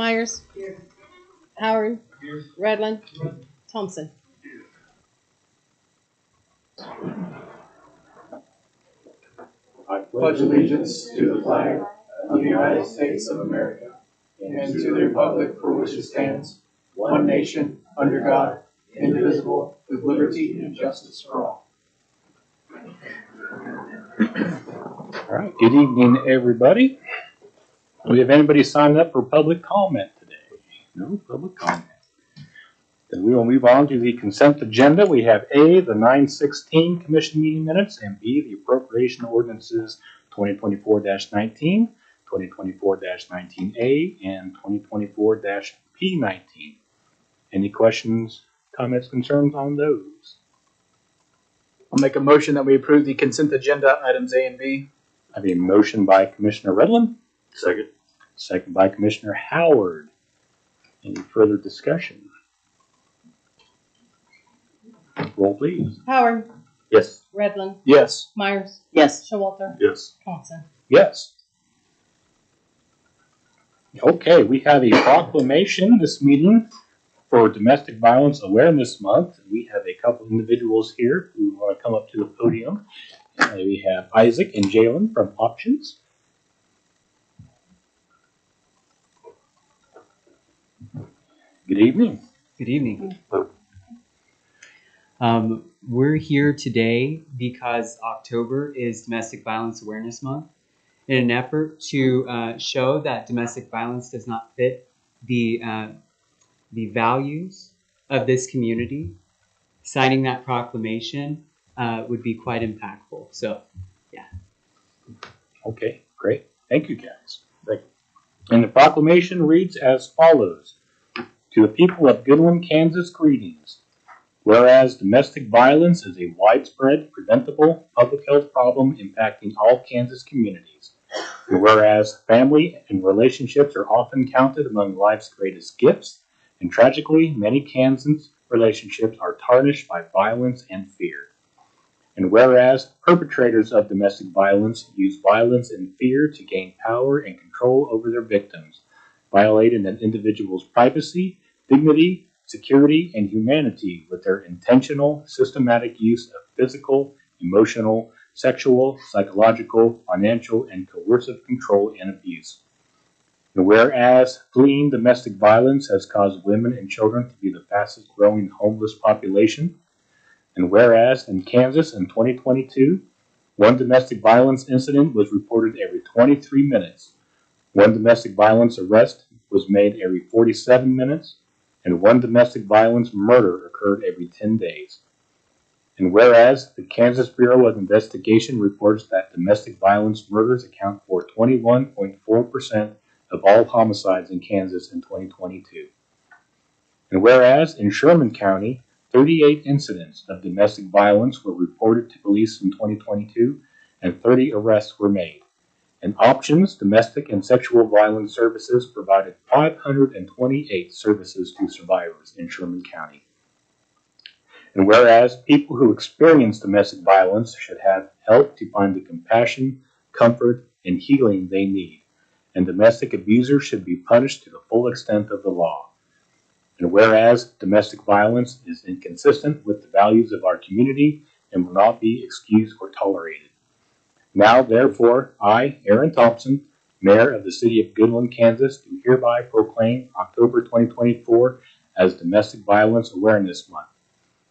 Myers. Howard. Redland. Thompson. I pledge allegiance to the flag of the United States of America and to the republic for which it stands, one nation, under God, indivisible, with liberty and justice for all. All right. Good evening, everybody. Do we have anybody signed up for public comment today? No public comment. Then we will move on to the consent agenda. We have A, the 9/16 commission meeting minutes, and B, the appropriation ordinances 2024-19, 2024-19A, and 2024-P19. Any questions, comments, concerns on those? I'll make a motion that we approve the consent agenda items A and B. I have a motion by Commissioner Redland. Second. Second by Commissioner Howard. Any further discussion? Roll, please. Howard. Yes. Redland. Yes. Myers. Yes. Showalter. Yes. Thompson. Yes. Okay, we have a proclamation this meeting for Domestic Violence Awareness Month. We have a couple individuals here who want to come up to the podium. We have Isaac and Jalen from Options. Good evening. Good evening. We're here today because October is Domestic Violence Awareness Month in an effort to show that domestic violence does not fit the values of this community. Signing that proclamation would be quite impactful. So, yeah. Okay, great. Thank you, guys. Thank you. And the proclamation reads as follows. To the people of Goodland, Kansas, greetings. Whereas domestic violence is a widespread, preventable public health problem impacting all Kansas communities. And whereas family and relationships are often counted among life's greatest gifts, and tragically, many Kansas relationships are tarnished by violence and fear. And whereas perpetrators of domestic violence use violence and fear to gain power and control over their victims, violating an individual's privacy, dignity, security, and humanity with their intentional, systematic use of physical, emotional, sexual, psychological, financial, and coercive control and abuse. And whereas fleeing domestic violence has caused women and children to be the fastest growing homeless population, and whereas in Kansas in 2022, one domestic violence incident was reported every 23 minutes, one domestic violence arrest was made every 47 minutes, and one domestic violence murder occurred every 10 days. And whereas the Kansas Bureau of Investigation reports that domestic violence murders account for 21.4% of all homicides in Kansas in 2022. And whereas in Sherman County, 38 incidents of domestic violence were reported to police in 2022, and 30 arrests were made. And Options Domestic and Sexual Violence Services provided 528 services to survivors in Sherman County. And whereas people who experience domestic violence should have help to find the compassion, comfort, and healing they need, and domestic abusers should be punished to the full extent of the law. And whereas domestic violence is inconsistent with the values of our community and will not be excused or tolerated. Now, therefore, I, Aaron Thompson, Mayor of the City of Goodland, Kansas, do hereby proclaim October 2024 as Domestic Violence Awareness Month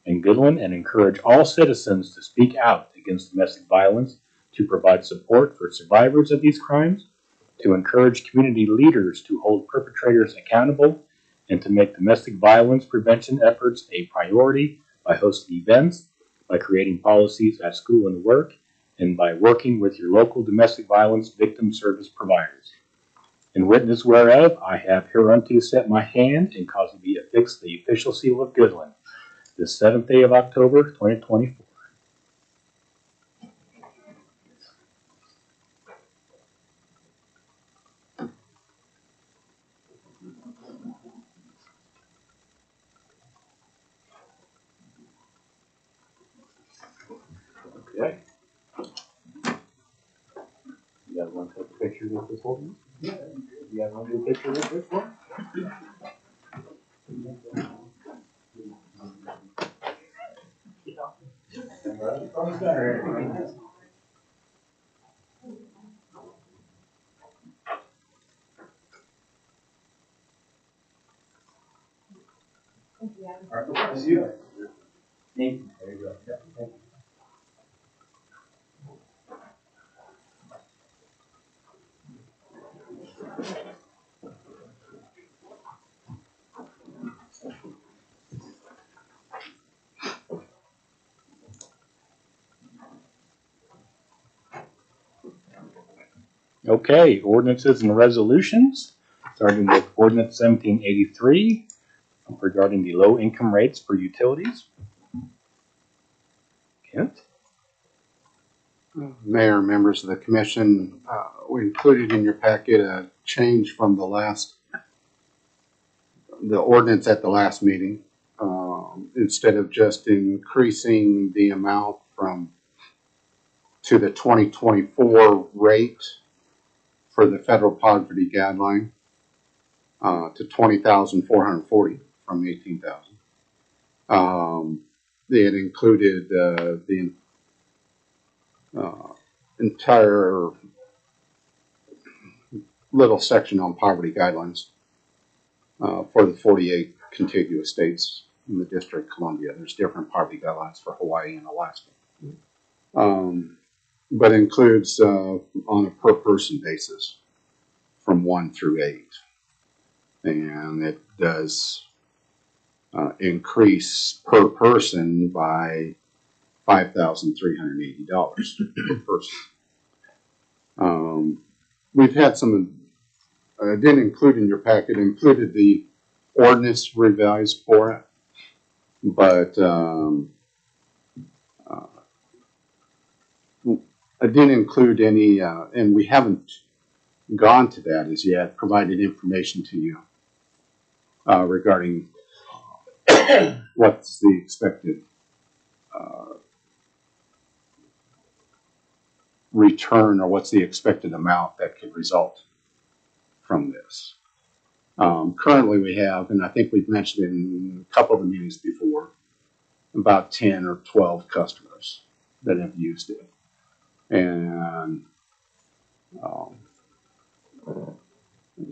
in Goodland and encourage all citizens to speak out against domestic violence, to provide support for survivors of these crimes, to encourage community leaders to hold perpetrators accountable, and to make domestic violence prevention efforts a priority by hosting events, by creating policies at school and work, and by working with your local domestic violence victim service providers. In witness whereof, I have hereunto set my hand and caused to be affixed the official seal of Goodland, this 7th day of October, 2024. Okay. You guys want to take a picture with this one? Yeah. You guys want to do a picture with this one? Okay, ordinances and resolutions, starting with ordinance 1783 regarding the low income rates for utilities. Kent? Mayor, members of the commission, we included in your packet a change from the ordinance at the last meeting. Instead of just increasing the amount to the 2024 rate for the federal poverty guideline to 20,440 from 18,000. It included the entire little section on poverty guidelines for the 48 contiguous states in the District of Columbia. There's different poverty guidelines for Hawaii and Alaska. But includes on a per person basis from 1 through 8. And it does increase per person by $5,380 per person. We've had some, I didn't include in your packet, included the ordinance revised for it, but I didn't include any, and we haven't gone to that as yet, provided information to you regarding what's the expected return, or what's the expected amount that could result from this. Currently we have, and I think we've mentioned in a couple of the meetings before, about 10 or 12 customers that have used it. And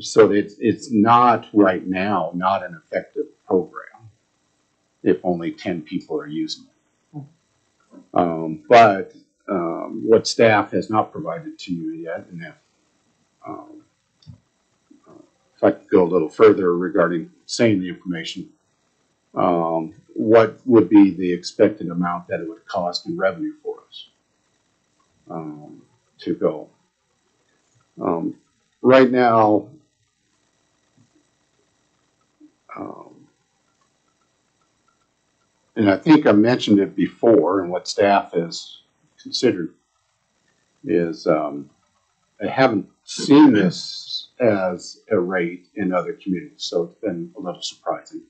so it's not right now, not an effective program if only 10 people are using it. But what staff has not provided to you yet, and if I could go a little further regarding saying the information, what would be the expected amount that it would cost in revenue for us to go? Right now, and I think I mentioned it before, and what staff has considered is I haven't seen this as a rate in other communities, so it's been a little surprising,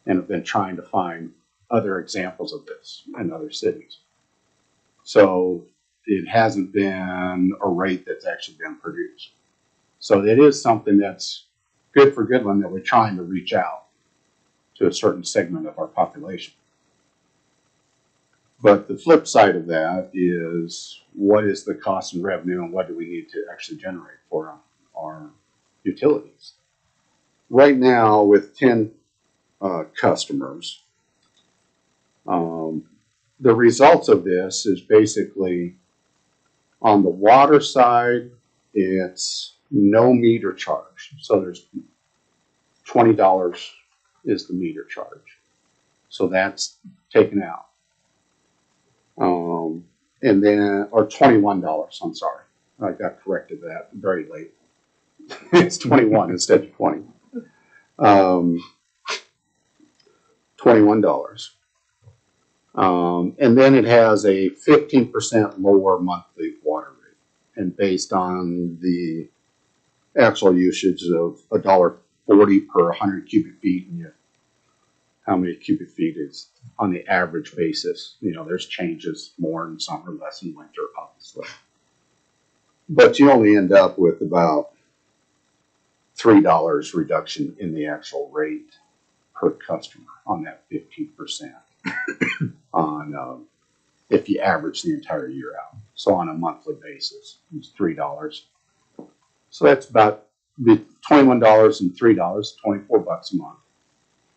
and I've been trying to find other examples of this in other cities. So it hasn't been a rate that's actually been produced. So it is something that's good for Goodland, that we're trying to reach out to a certain segment of our population. But the flip side of that is, what is the cost and revenue, and what do we need to actually generate for our utilities? Right now, with 10 customers, the results of this is basically, on the water side, it's no meter charge. So there's $20 is the meter charge. So that's taken out. And then, or $21, I'm sorry. I got corrected that very late. It's 21 instead of 20. $21. And then it has a 15% lower monthly water rate. And based on the actual usage of $1.40 per 100 cubic feet, and how many cubic feet is on the average basis. You know, there's changes more in summer, less in winter, obviously. But you only end up with about $3 reduction in the actual rate per customer on that 15% on if you average the entire year out. So on a monthly basis, it's $3. So that's about $21 and $3, $24 a month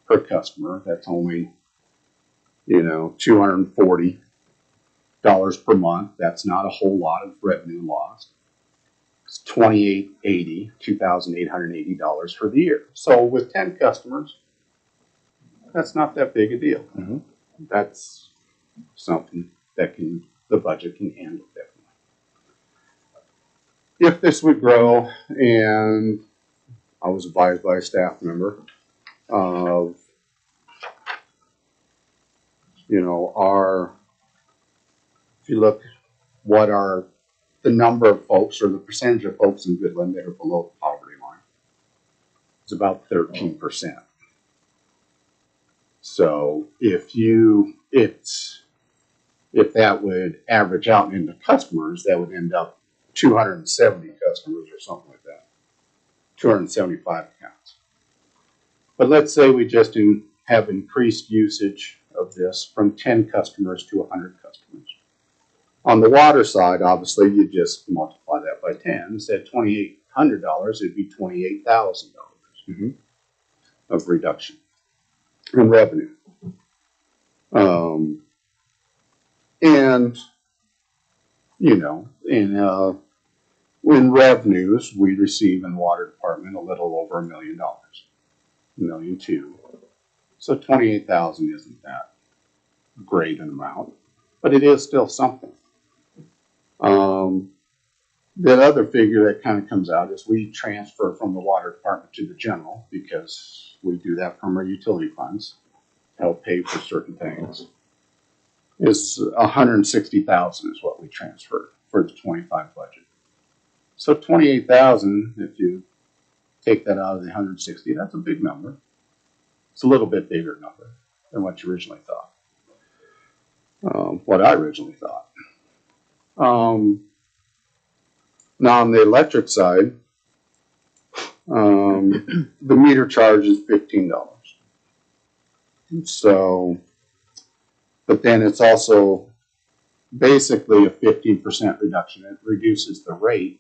per customer. That's only, $240 per month. That's not a whole lot of revenue lost. It's $2,880 for the year. So with 10 customers, that's not that big a deal. Mhm. That's something that the budget can handle definitely. If this would grow, and I was advised by a staff member of, if you look what are the number of folks or the percentage of folks in Goodland that are below the poverty line, it's about 13%. So if that would average out into customers, that would end up 270 customers or something like that, 275 accounts. But let's say we just have increased usage of this from 10 customers to 100 customers. On the water side, obviously, you just multiply that by 10. Instead of $2,800, it'd be $28,000 of reduction in revenue. In revenues, we receive in the water department a little over $1 million, $1.2 million. So 28,000 isn't that great an amount, but it is still something. The other figure that kind of comes out is we transfer from the water department to the general because we do that from our utility funds to help pay for certain things. Is $160,000 is what we transfer for the 25 budget. So 28,000, if you take that out of the 160, that's a big number. It's a little bit bigger number than what you originally thought. What I originally thought. Now on the electric side, the meter charge is $15. So, but then it's also basically a 15% reduction. It reduces the rate.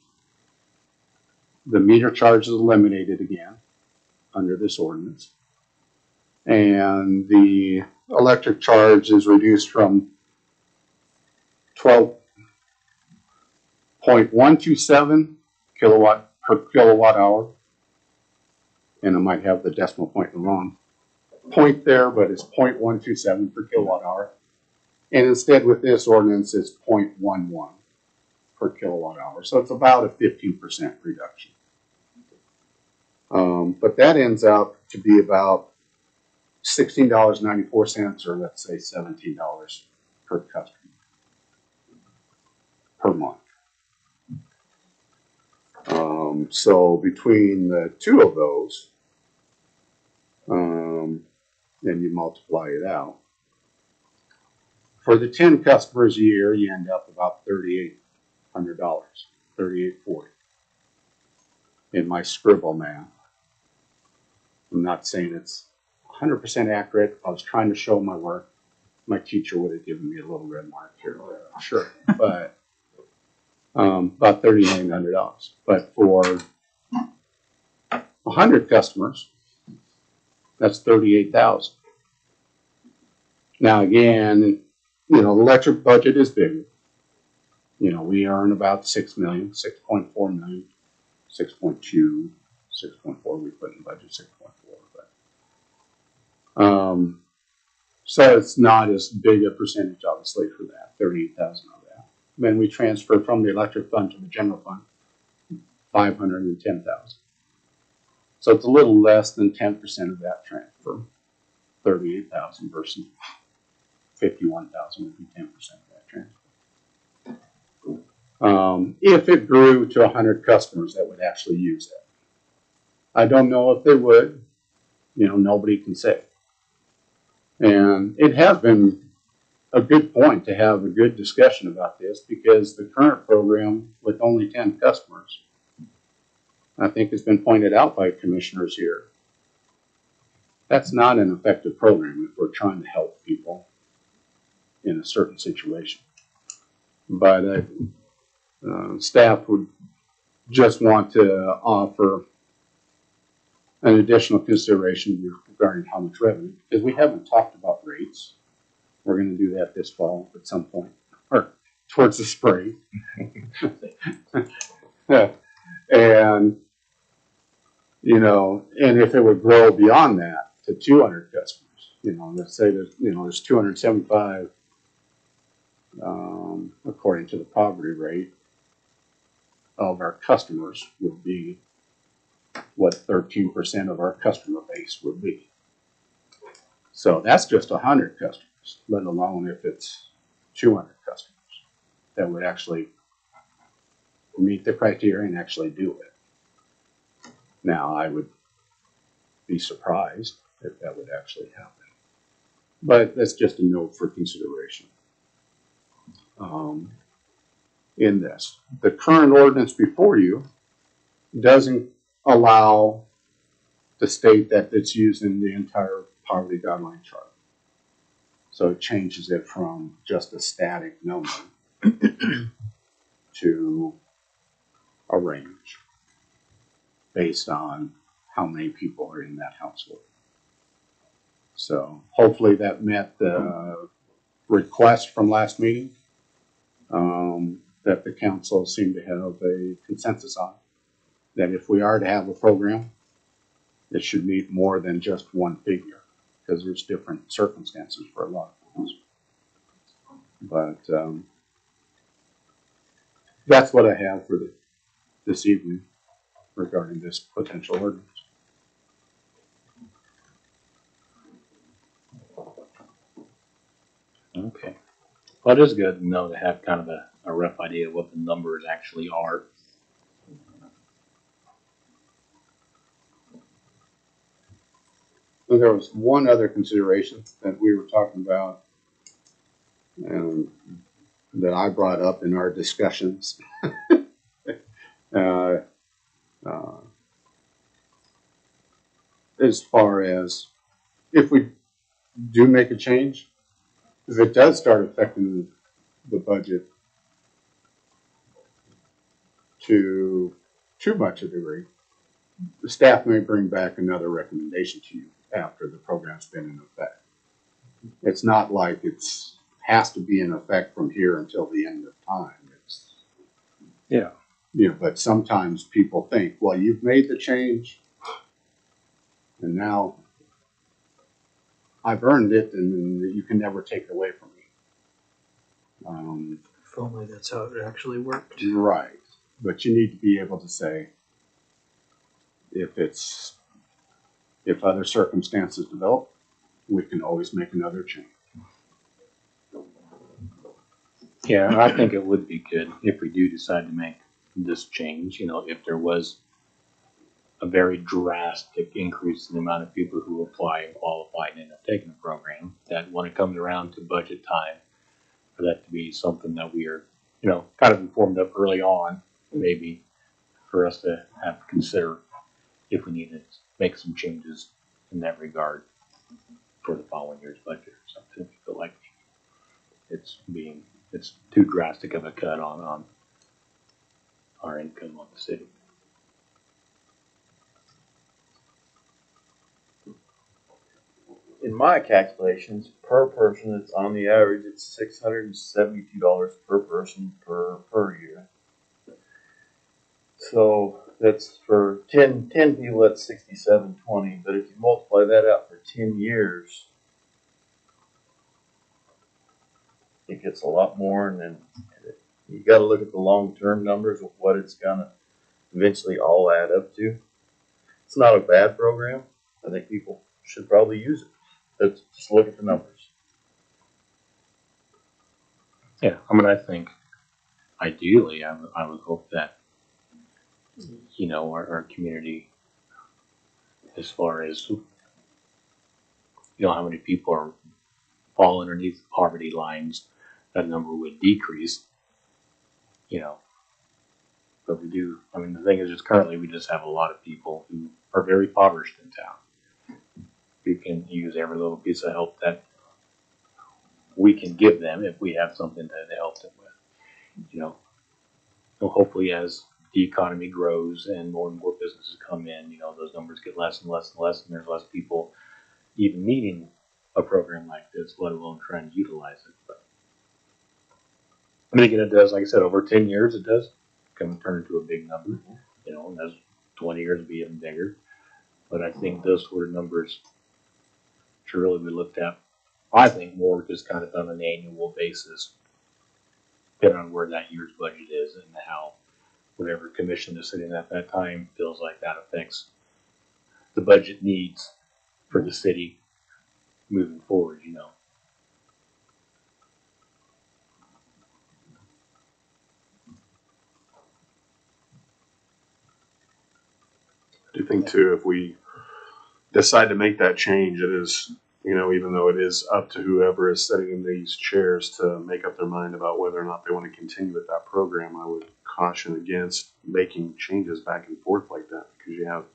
The meter charge is eliminated again under this ordinance. And the electric charge is reduced from 12.127 kilowatt per kilowatt hour. And I might have the decimal point in the wrong point there, but it's 0.127 per kilowatt hour. And instead with this ordinance, it's 0.11 per kilowatt hour. So it's about a 15% reduction. But that ends up to be about $16.94, or let's say $17 per customer per month. So between the two of those, and you multiply it out, for the 10 customers a year, you end up about $3,800, $3,840 in my scribble math. I'm not saying it's 100% accurate. I was trying to show my work. My teacher would have given me a little red mark here. Sure. But about $3,900. But for 100 customers, that's $38,000. Now again, electric budget is big. We earn about $6 million, $6.4 million, 6.2, 6.4. We put in the budget 6.4. So it's not as big a percentage, obviously, for that, $38,000 of that. Then we transfer from the electric fund to the general fund, $510,000. So it's a little less than 10% of that transfer, $38,000 versus $51,000 would be 10% of that transfer. If it grew to 100 customers that would actually use it, I don't know if they would. Nobody can say. And it has been a good point to have a good discussion about this because the current program with only 10 customers I think it's been pointed out by commissioners here, that's not an effective program if we're trying to help people in a certain situation. But staff would just want to offer an additional consideration regarding how much revenue, because we haven't talked about rates. We're going to do that this fall at some point, or towards the spring. And, you know, and if it would grow beyond that to 200 customers, you know, let's say there's 275, according to the poverty rate of our customers would be what 13% of our customer base would be. So that's just 100 customers, let alone if it's 200 customers that would actually meet the criteria and actually do it. Now, I would be surprised if that would actually happen. But that's just a note for consideration. In this, the current ordinance before you doesn't allow the state that it's using the entire poverty guideline chart. So it changes it from just a static number to a range based on how many people are in that household. So hopefully that met the request from last meeting that the council seemed to have a consensus on, that if we are to have a program, it should meet more than just one figure, because there's different circumstances for a lot of things. But that's what I have for this evening regarding this potential ordinance. Okay. Well, it is good to know to have kind of a rough idea of what the numbers actually are. So there was one other consideration that we were talking about that I brought up in our discussions. As far as if we do make a change, if it does start affecting the budget to too much of a degree, the staff may bring back another recommendation to you after the program's been in effect. It's not like it's has to be in effect from here until the end of time. It's, Yeah. you know, but sometimes people think, well, you've made the change and now I've earned it and you can never take it away from me. If only that's how it actually worked. Right. But you need to be able to say, if other circumstances develop, we can always make another change. Yeah, I think it would be good if we do decide to make this change, you know, if there was a very drastic increase in the amount of people who apply and qualify and end up taking the program, that when it comes around to budget time, for that to be something that we are, you know, kind of informed of early on, maybe for us to have to consider if we need to make some changes in that regard for the following year's budget or something. If you feel like it's too drastic of a cut on our income on the city. In my calculations, per person, it's on the average, it's $672 per person per year. So that's for 10 people, that's $67.20. But if you multiply that out for 10 years, it gets a lot more. And then you got to look at the long-term numbers of what it's gonna eventually all add up to. It's not a bad program. I think people should probably use it. Let's just look at the numbers. Yeah, I mean, I think ideally, I would hope that, you know, our community, as far as, you know, how many people are fall underneath poverty lines, that number would decrease, you know, But we do, I mean, the thing is, just currently, we just have a lot of people who are very impoverished in town. We can use every little piece of help that we can give them if we have something to help them with. You know, so hopefully as the economy grows and more businesses come in, you know, those numbers get less and less and less, and there's less people even needing a program like this, let alone trying to utilize it. But I mean, again, it does, like I said, over 10 years, it does turn into a big number. You know, and as 20 years will be even bigger. But I think those sort of numbers should really be looked at, I think, more just kind of on an annual basis, depending on where that year's budget is and how whatever commission is sitting at that time feels like that affects the budget needs for the city moving forward, you know. I do think too, if we decide to make that change, it is, you know, even though it is up to whoever is sitting in these chairs to make up their mind about whether or not they want to continue with that program, I would caution against making changes back and forth like that, because you have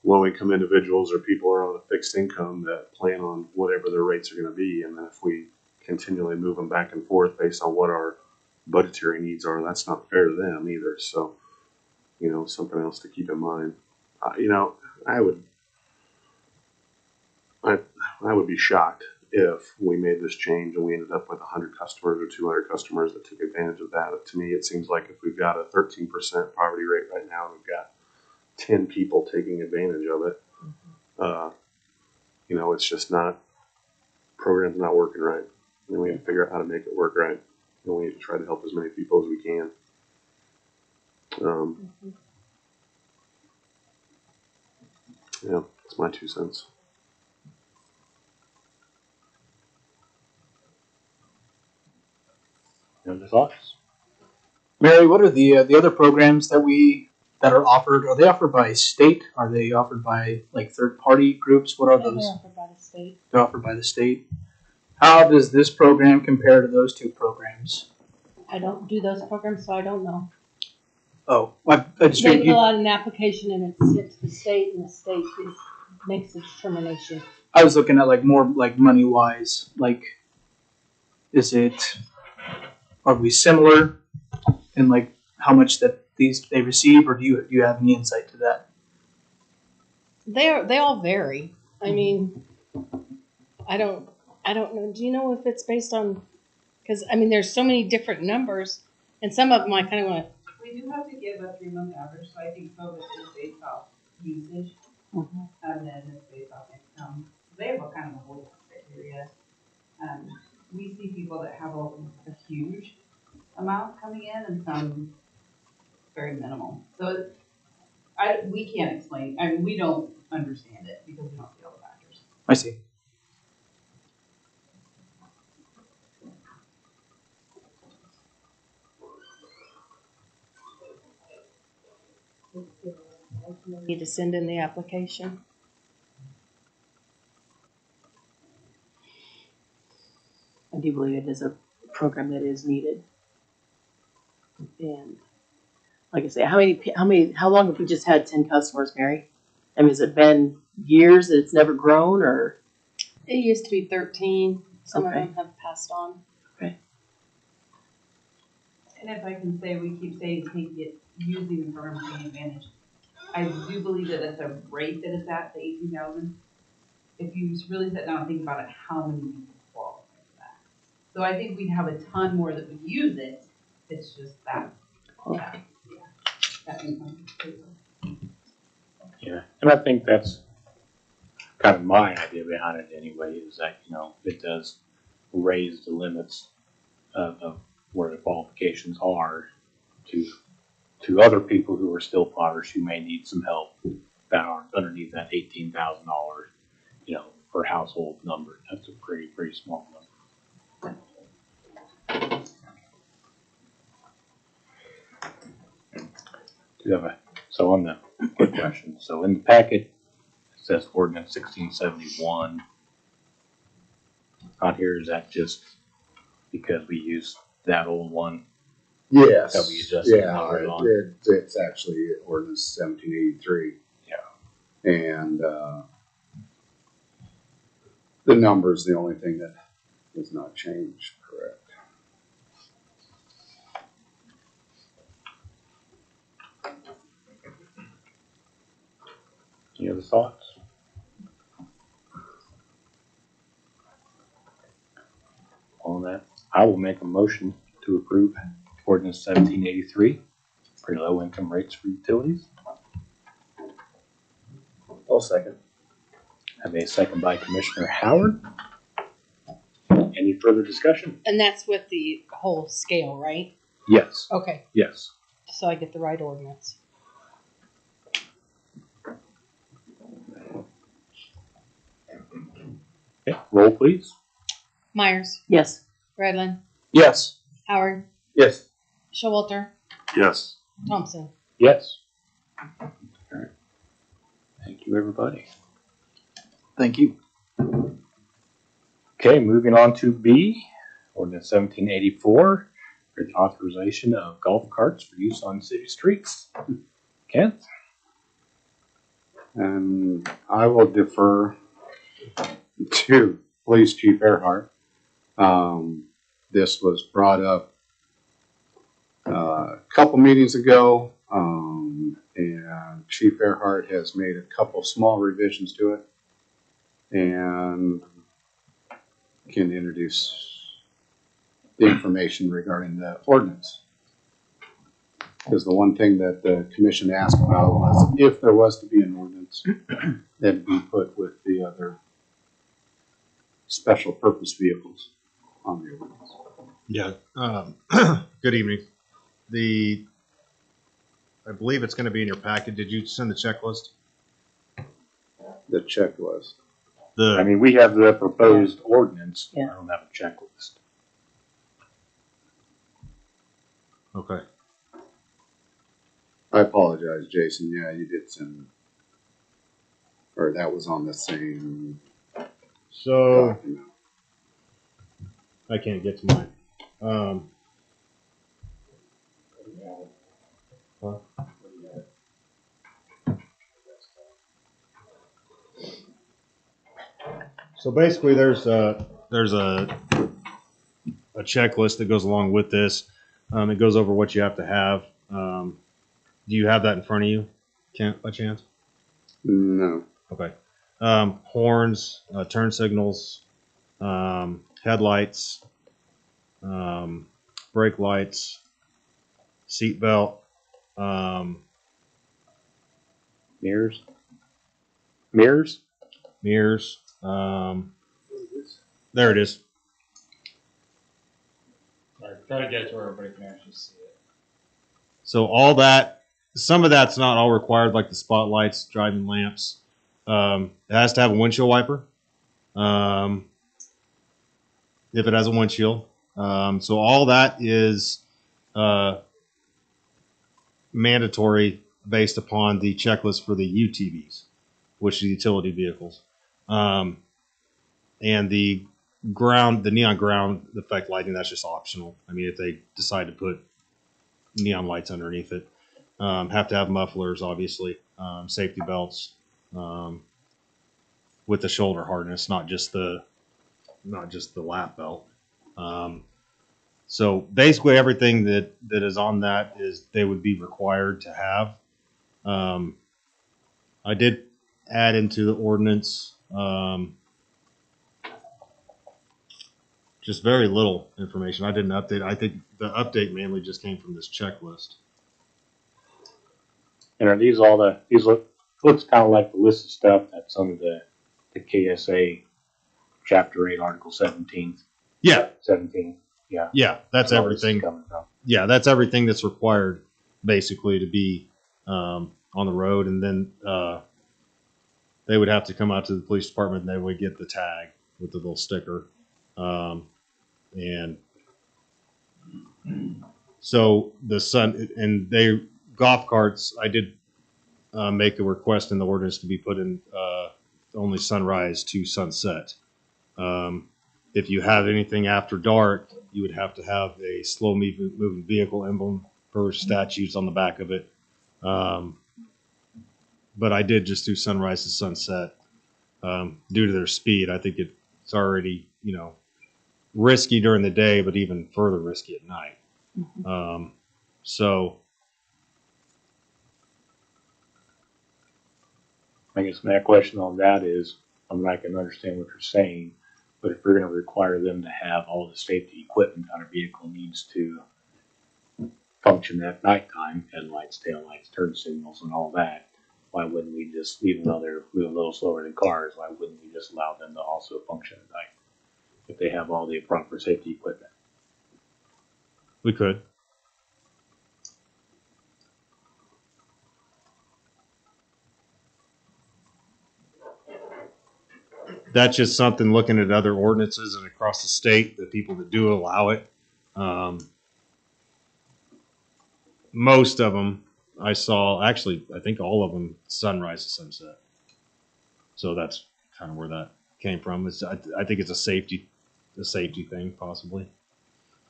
low-income individuals or people who are on a fixed income that plan on whatever their rates are going to be, and then if we continually move them back and forth based on what our budgetary needs are, that's not fair to them either. So, you know, something else to keep in mind. You know, I would be shocked if we made this change and we ended up with 100 customers or 200 customers that took advantage of that. To me, it seems like if we've got a 13% poverty rate right now, and we've got 10 people taking advantage of it, you know, it's just not, program's not working right. And we have to figure out how to make it work right. And we need to try to help as many people as we can. Yeah, that's my 2 cents. Any other thoughts? Mary, what are the other programs that are offered? Are they offered by state? Are they offered by like third party groups? What are They're those? offered by the state. They're offered by the state. How does this program compare to those two programs? I don't do those programs, so I don't know. Oh, I just They figured fill out an application and it's sent to the state, and the state makes the determination. I was looking at like more like money wise. Like, are we similar in like how much that they receive, or do you have any insight to that? They all vary. I mean, I don't know. Do you know if it's based on? Because I mean, there's so many different numbers, and some of them I kind of want. We do have to give a 3-month average, so I think COVID is based off usage, and then it's based off income. They have a kind of a whole criteria. We see people that have a huge amount coming in, and some very minimal. So we can't explain. I mean, we don't understand it because we don't see all the factors. I see. Need to send in the application. I do believe it is a program that is needed. And like I say, how long have we just had 10 customers, Mary? I mean, has it been years that it's never grown, or? It used to be 13. Some Okay. of them have passed on. And if I can say, we keep saying using the program to take advantage. I do believe that at the rate that it's at, the 18,000, if you really sit down and think about it, how many people qualify for that? So I think we'd have a ton more that would use it. It's just that income. Yeah, and I think that's kind of my idea behind it anyway, is that, you know, it does raise the limits of where the qualifications are to other people who are still impoverished, who may need some help, that aren't underneath that $18,000, you know, per household number. That's a pretty small number. So on the quick question, so in the packet, it says ordinance 1671. On here, is that just because we use that old one Yes. That we adjusted Yeah, numbers on. it's actually ordinance 1783. Yeah. And, the number is the only thing that has not changed, correct? Any other thoughts? On that, I will make a motion to approve ordinance 1783 for low income rates for utilities. I'll second. I have a second by Commissioner Howard. Any further discussion? And that's with the whole scale, right? Yes. Okay, Yes. so I get the right ordinance. Okay. Roll, please. Myers, Yes. Redlin, Yes. Howard, Yes. Showalter, Yes. Thompson. Yes. All right. Thank you, everybody. Thank you. Okay, moving on to B, ordinance 1784 for the authorization of golf carts for use on city streets. Kent? And I will defer to Police Chief Earhart. This was brought up a couple meetings ago, and Chief Earhart has made a couple small revisions to it and can introduce the information regarding the ordinance. Because the one thing that the commission asked about was if there was to be an ordinance, that'd be put with the other special purpose vehicles on the ordinance. Yeah. Good evening. I believe it's going to be in your packet. Did you send the checklist? The checklist. I mean, we have the proposed ordinance. Yeah. I don't have a checklist. Okay. I apologize, Jason. Yeah, you did send, or that was on the same So document. I can't get to mine. So basically, there's a checklist that goes along with this. It goes over what you have to have. Do you have that in front of you, Kent, by chance? No. Okay. Horns, turn signals, headlights, brake lights, seat belt, Mirrors? Mirrors? mirrors. There it is. Try to get it to where everybody can actually see it. So all that, some of that's not all required, like the spotlights, driving lamps. It has to have a windshield wiper. If it has a windshield. So all that is mandatory based upon the checklist for the UTVs, which are utility vehicles. And the neon ground effect lighting, that's just optional. I mean, if they decide to put neon lights underneath it, have to have mufflers, obviously, safety belts, with the shoulder harness, not just the lap belt. So basically everything that is on that is they would be required to have. I did add into the ordinance just very little information. I didn't update. I think the update mainly just came from this checklist. And are these all looks kind of like the list of stuff that's under the KSA Chapter 8, Article 17. Yeah. 17. Yeah. Yeah, that's Where all this is everything. coming from. Yeah, that's everything that's required basically to be on the road. And then they would have to come out to the police department and they would get the tag with the little sticker. And so golf carts, I did make a request in the ordinance to be put in only sunrise to sunset. if you have anything after dark, you would have to have a slow moving vehicle emblem per statutes on the back of it. But I did just do sunrise to sunset due to their speed. I think it's already, risky during the day, but even further risky at night. So I guess my question on that is, I can understand what you're saying, but if we're going to require them to have all the safety equipment on a vehicle needs to function at nighttime, headlights, taillights, turn signals, and all that, why wouldn't we just, even though they're moving a little slower than cars, why wouldn't we just allow them to also function at night if they have all the proper safety equipment? we could. That's just something looking at other ordinances and across the state, the people that do allow it. Most of them I saw, actually, I think all of them sunrise to sunset. So that's kind of where that came from. I think it's a safety thing, possibly.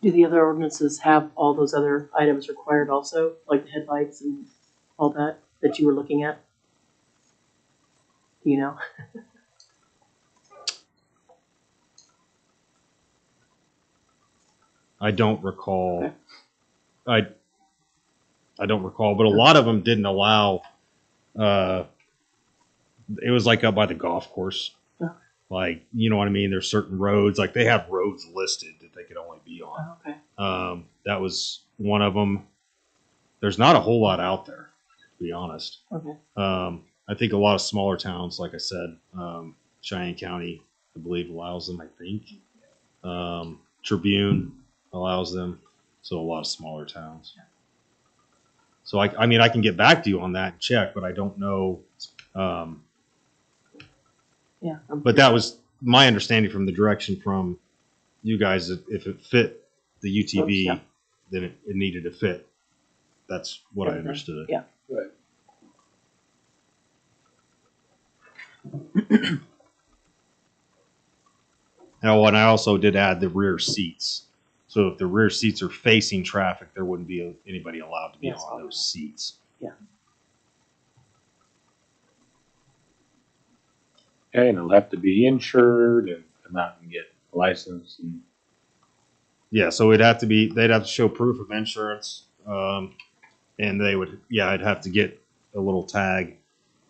Do the other ordinances have all those other items required also, like the headlights and all that you were looking at? Do you know? I don't recall. Okay. I don't recall, but a lot of them didn't allow. It was like up by the golf course. Okay. Like, you know what I mean? There's certain roads, like they have roads listed that they could only be on. Oh, okay. That was one of them. There's not a whole lot out there, to be honest. Okay. I think a lot of smaller towns, like I said, Cheyenne County, I believe, allows them. I think Tribune allows them. So a lot of smaller towns. So I mean, I can get back to you on that and check, but I don't know. Yeah. But that was my understanding from the direction from you guys. That if it fit the UTV, yeah. then it needed to fit. That's what I understood. Yeah. Right. Now, and I also did add the rear seats. So if the rear seats are facing traffic, there wouldn't be anybody allowed to be Yes. on those seats. Yeah. Okay, and it'll have to be insured and come out and get a license. And Yeah, so they'd have to show proof of insurance, and they would, I'd have to get a little tag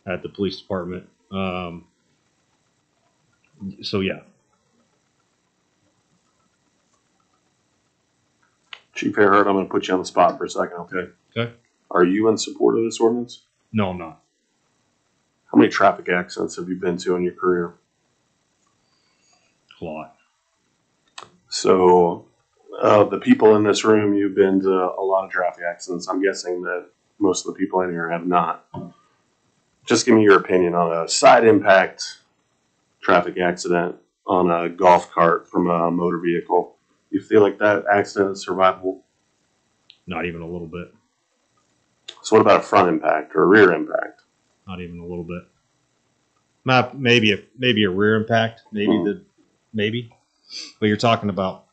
at the police department. So yeah, Chief Earhart, I'm going to put you on the spot for a second, okay? Okay. Are you in support of this ordinance? no, I'm not. How many traffic accidents have you been to in your career? A lot. So, the people in this room, you've been to a lot of traffic accidents. I'm guessing that most of the people in here have not. Just give me your opinion on a side impact traffic accident on a golf cart from a motor vehicle. You feel like that accident is survivable? Not even a little bit. So what about a front impact or a rear impact? Not even a little bit. Maybe a rear impact. Maybe. But you're talking about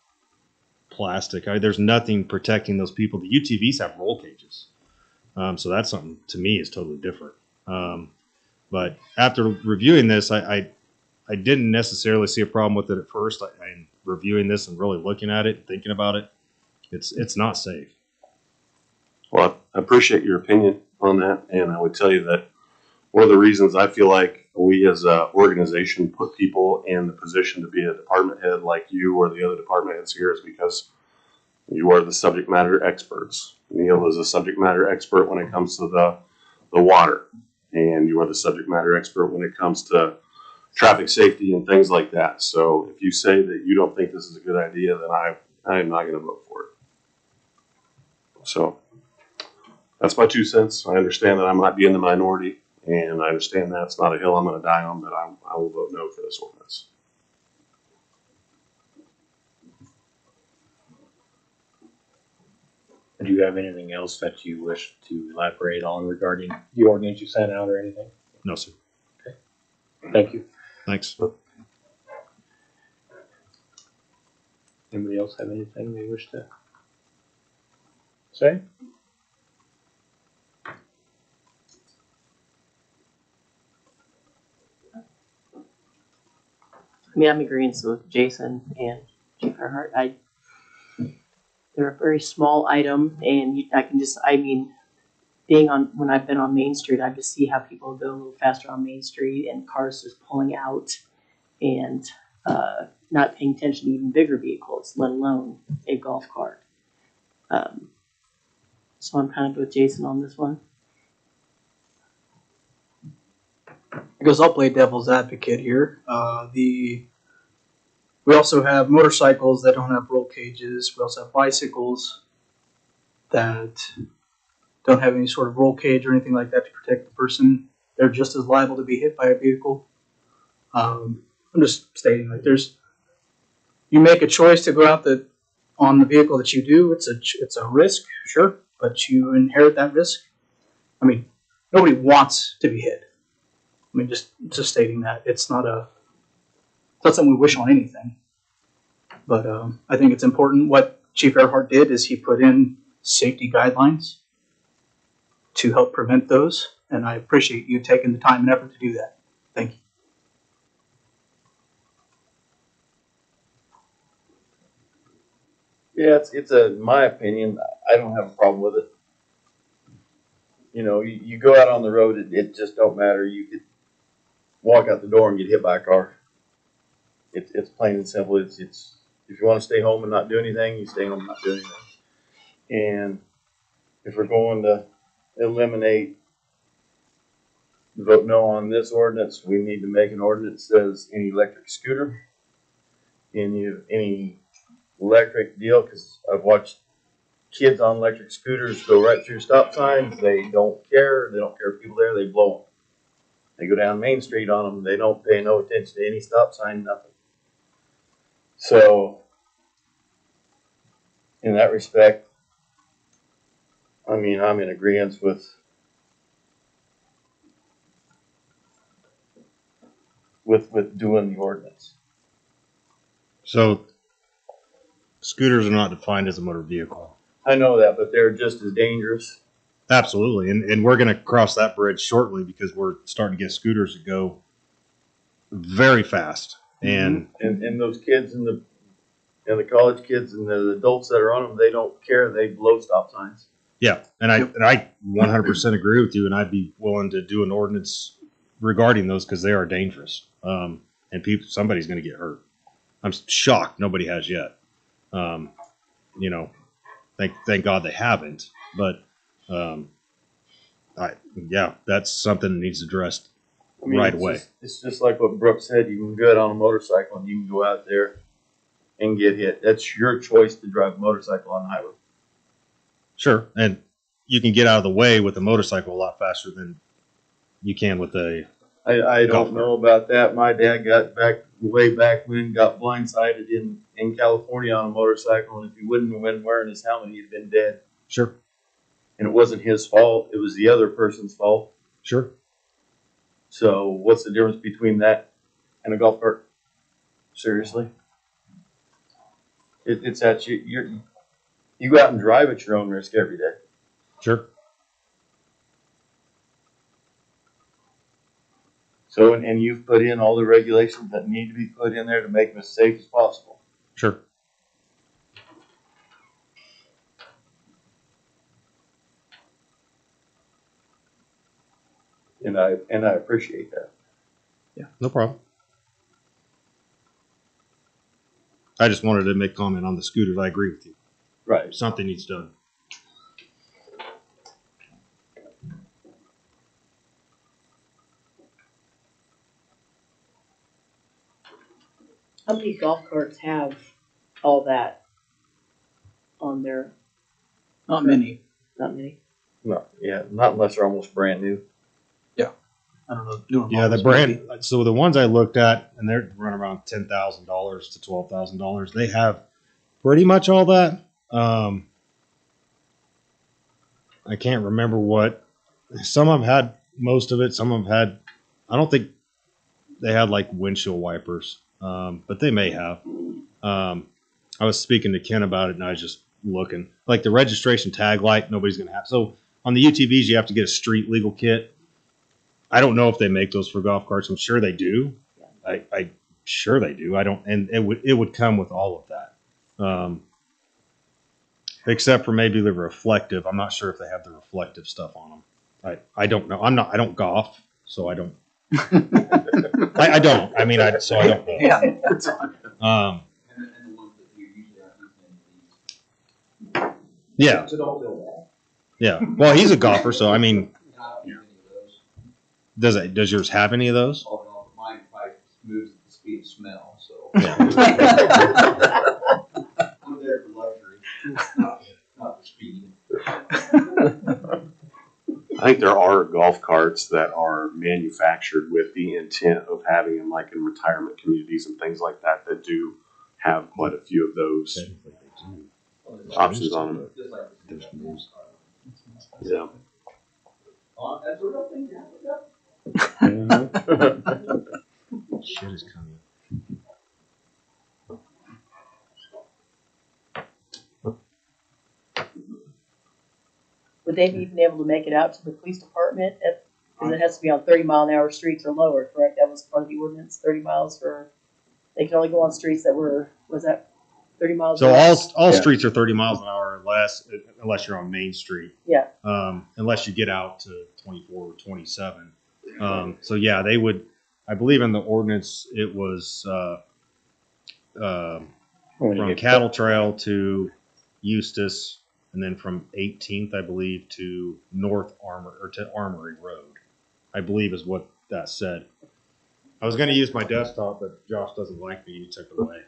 plastic. There's nothing protecting those people. The UTVs have roll cages. So that's something to me is totally different. But after reviewing this, I didn't necessarily see a problem with it at first. I'm reviewing this and really looking at it, thinking about it. It's not safe. Well, I appreciate your opinion on that, and I would tell you that one of the reasons I feel like we as an organization put people in the position to be a department head like you or the other department heads here is because you are the subject matter experts. Neil is a subject matter expert when it comes to the water, and you are the subject matter expert when it comes to traffic safety and things like that. So if you say that you don't think this is a good idea, then I am not going to vote for it. So that's my 2 cents. I understand that I might be in the minority, and I understand that's not a hill I'm going to die on, but I will vote no for this ordinance. do you have anything else that you wish to elaborate on regarding the ordinance you sent out or anything? No, sir. Thank you. Thanks. Anybody else have anything they wish to say? I mean, I'm agreeing with Jason and Chief Earhart. They're a very small item, and I mean, when I've been on Main Street, I just see how people go a little faster on Main Street and cars just pulling out and not paying attention to even bigger vehicles, let alone a golf cart. So I'm kind of with Jason on this one. I guess I'll play devil's advocate here. We also have motorcycles that don't have roll cages. We also have bicycles that don't have any sort of roll cage or anything like that to protect the person. They're just as liable to be hit by a vehicle. I'm just stating, like, you make a choice to go out on the vehicle that you do. It's a risk, sure, but you inherit that risk. I mean, nobody wants to be hit. I mean, just stating that it's not something we wish on anything. But I think it's important. What Chief Earhart did is he put in safety guidelines to help prevent those, and I appreciate you taking the time and effort to do that. Thank you. Yeah, in my opinion, I don't have a problem with it. You know, you go out on the road, it just don't matter. You could walk out the door and get hit by a car. It's plain and simple. It's if you want to stay home and not do anything, you stay home and not do anything. And if we're going to eliminate, vote no on this ordinance, we need to make an ordinance that says any electric scooter, any electric deal, because I've watched kids on electric scooters go right through stop signs. They don't care. They don't care if people there. They blow them. They go down Main Street on them. They don't pay no attention to any stop sign, nothing. So, in that respect, I mean, I'm in agreement with doing the ordinance. So scooters are not defined as a motor vehicle. I know that, but they're just as dangerous. Absolutely. And we're going to cross that bridge shortly because we're starting to get scooters that go very fast. And those kids and the college kids and the adults that are on them, they don't care. They blow stop signs. yeah, and I 100% agree with you, and I'd be willing to do an ordinance regarding those because they are dangerous. And somebody's going to get hurt. I'm shocked nobody has yet. You know, thank God they haven't. But that's something that needs addressed right away. It's just like what Brooke said. You can go out on a motorcycle and you can go out there and get hit. That's your choice to drive a motorcycle on the highway. Sure, and you can get out of the way with a motorcycle a lot faster than you can with a. I don't know about that. My dad got way back when, got blindsided in California on a motorcycle, and if he wouldn't have been wearing his helmet, he'd been dead. Sure. And it wasn't his fault. It was the other person's fault. Sure. So what's the difference between that and a golf cart? Seriously? It's at you go out and drive at your own risk every day. Sure. So, and you've put in all the regulations that need to be put in there to make them as safe as possible. Sure. And I appreciate that. Yeah, no problem. I just wanted to make comment on the scooters. I agree with you. Right. Something needs done. How many golf carts have all that on there? Not many. Not many. No, yeah, not unless they're almost brand new. I don't know. Newer Yeah, the models, brand. maybe. So the ones I looked at, and they're running around $10,000 to $12,000. They have pretty much all that. I can't remember what. Some of them had most of it. Some of them had. I don't think they had like windshield wipers, but they may have. I I was speaking to Ken about it, and I was just looking. Like the registration tag light, nobody's going to have. So on the UTVs, you have to get a street legal kit. I don't know if they make those for golf carts. I'm sure they do. I sure they do. I don't, and it would come with all of that, except for maybe the reflective. I'm not sure if they have the reflective stuff on them. I don't know. I don't golf, so I don't. I don't. I mean, so I don't know. Yeah. Yeah. Yeah. Well, he's a golfer, so I mean, does yours have any of those? Mine probably moves at the speed of smell, so. Yeah. I'm there for luxury, not for speed. I think there are golf carts that are manufactured with the intent of having them like in retirement communities and things like that that do have quite a few of those options on them. Just like the Yeah. that's a real thing, yeah. Shit is coming. Would they be even able to make it out to the police department? Because it has to be on 30-mile-an-hour streets or lower, correct? That was part of the ordinance, 30 miles for, they can only go on streets that were, was that 30 miles? So an hour? all streets are 30 miles an hour or less, unless you're on Main Street. Yeah. Unless you get out to 24 or 27. So yeah, they would. I believe in the ordinance it was from Cattle Trail to Eustis, and then from 18th, I believe, to Armory Road. I believe is what that said. I was going to use my desktop, but Josh doesn't like me. He took it away.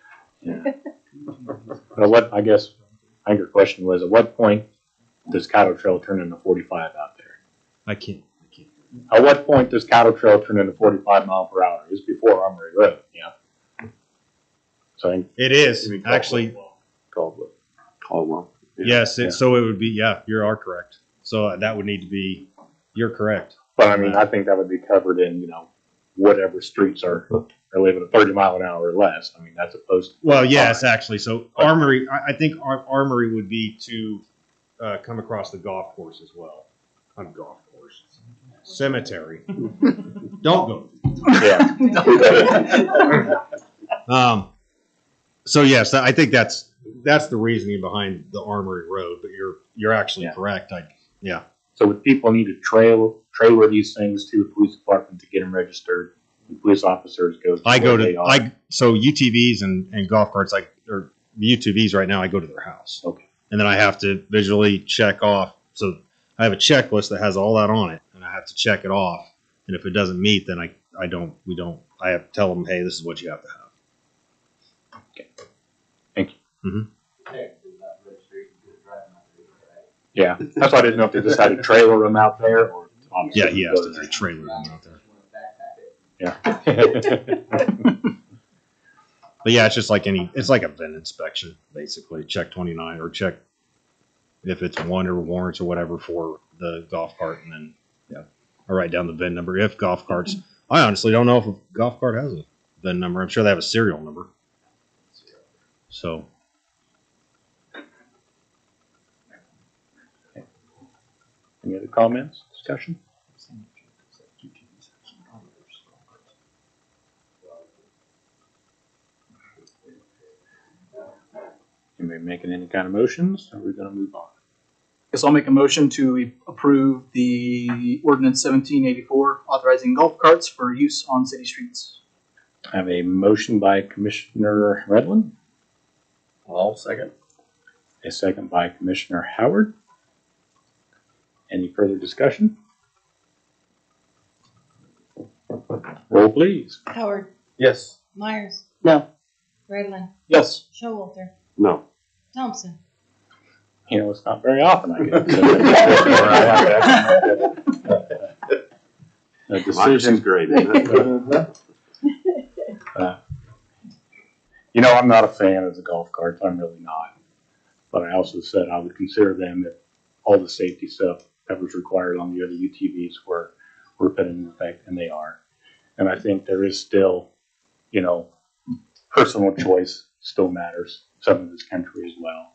Well, I think your question was, at what point does Cattle Trail turn into 45 out there? I can't. At what point does Cattle Trail turn into 45 mile per hour? It's before Armory Road, yeah. So I think It is actually. Caldwell. Yeah. Yes, so it would be. Yeah, you are correct. So that would need to be. You're correct. But I mean, I think that would be covered in, whatever streets are living at 30 mile an hour or less. I mean, that's opposed to. Well, yes, actually. So Armory, I think Armory would be to come across the golf course as well. On golf course. Cemetery. Don't go. Yeah. So yes, I think that's the reasoning behind the Armory Road, but you're actually correct. So would people need to trailer these things to the police department to get them registered? The police officers go. So UTVs and golf carts, or UTVs right now, I go to their house. Okay. And then I have to visually check off. So I have a checklist that has all that on it, and I have to check it off. And if it doesn't meet, then I have to tell them, hey, this is what you have to have. Okay. Thank you. Mm-hmm. Yeah, that's why I didn't know if they just had to trailer them out there or. Yeah, he has to trailer them out there. Yeah. But yeah, it's just like it's like a VIN inspection, basically. Check 29 or check if it's one or warrants or whatever for the golf cart, and then I write down the VIN number. If golf carts, I honestly don't know if a golf cart has a VIN number. I'm sure they have a serial number. So. Any other comments, discussion? Anybody making any kind of motions? Or are we going to move on? Guess I'll make a motion to approve the ordinance 1784 authorizing golf carts for use on city streets. I have a motion by Commissioner Redland, I'll second. a second by Commissioner Howard. Any further discussion? Roll, please. Howard, Yes. Myers, No. Redland, Yes. Showalter, No. Thompson. It's not very often I get. A Decision's great, isn't it? I'm not a fan of the golf carts. I'm really not. But I also said I would consider them if all the safety stuff that was required on the other UTVs were put in effect, and they are. And I think there is still, personal choice still matters. some of this country as well.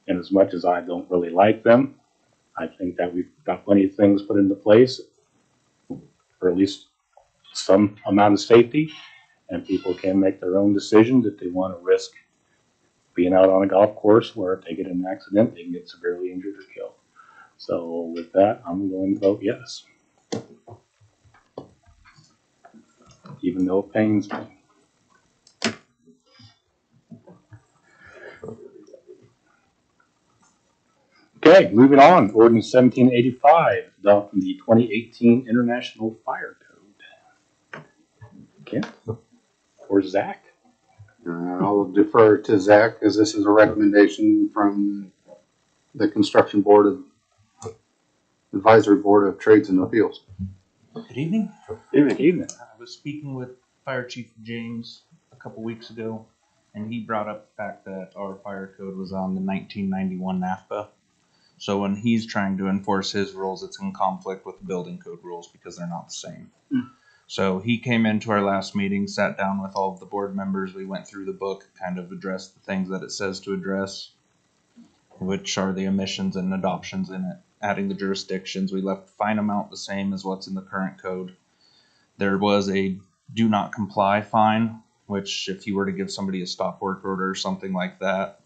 And as much as I don't really like them, I think that we've got plenty of things put into place for at least some amount of safety, and people can make their own decisions if they want to risk being out on a golf course where if they get in an accident, they can get severely injured or killed. So with that, I'm going to vote yes. Even though it pains me. Okay, moving on. Ordinance 1785, adopting the 2018 International Fire Code. Kent or Zach? I'll defer to Zach, because this is a recommendation from the Construction Board of Advisory Board of Trades and Appeals. Good evening. Evening. I was speaking with Fire Chief James a couple weeks ago, and he brought up the fact that our fire code was on the 1991 NAFPA. So when he's trying to enforce his rules, it's in conflict with the building code rules because they're not the same. So he came into our last meeting, sat down with all of the board members. We went through the book, kind of addressed the things that it says to address, which are the emissions and adoptions in it. Adding the jurisdictions, we left the fine amount the same as what's in the current code. There was a do not comply fine, which if you were to give somebody a stop work order or something like that,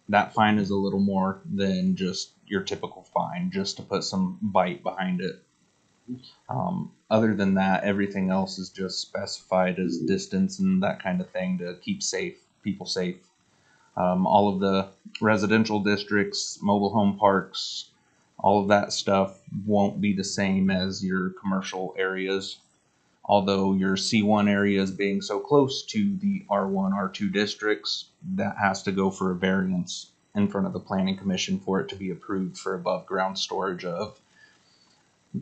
that fine is a little more than just your typical fine, just to put some bite behind it. Other than that, everything else is just specified as distance and that kind of thing to keep people safe. All of the residential districts, mobile home parks, all of that stuff won't be the same as your commercial areas. Although your C1 areas being so close to the R1, R2 districts, that has to go for a variance in front of the Planning Commission for it to be approved for above ground storage of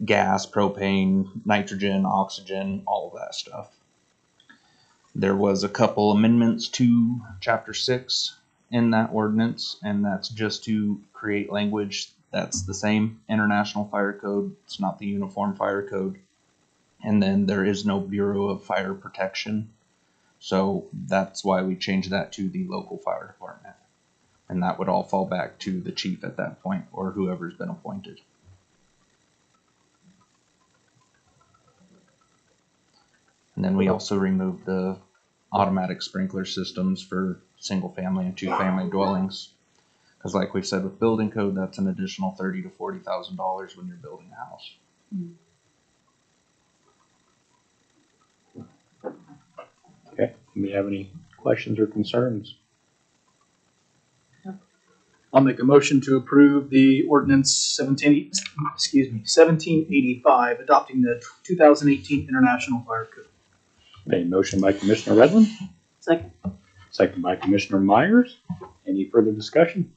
gas, propane, nitrogen, oxygen, all of that stuff. There was a couple amendments to Chapter 6 in that ordinance, and that's just to create language that's the same International Fire Code. It's not the Uniform Fire Code. And then there is no Bureau of Fire Protection. So that's why we changed that to the local fire department. And that would all fall back to the chief at that point, or whoever's been appointed. And then we also removed the automatic sprinkler systems for single family and two family dwellings. Because like we said with building code, that's an additional $30,000 to $40,000 when you're building a house. Okay, do we have any questions or concerns? I'll make a motion to approve the ordinance 1785, adopting the 2018 International Fire Code. A motion by Commissioner Redland. Second. Second by Commissioner Myers. Any further discussion?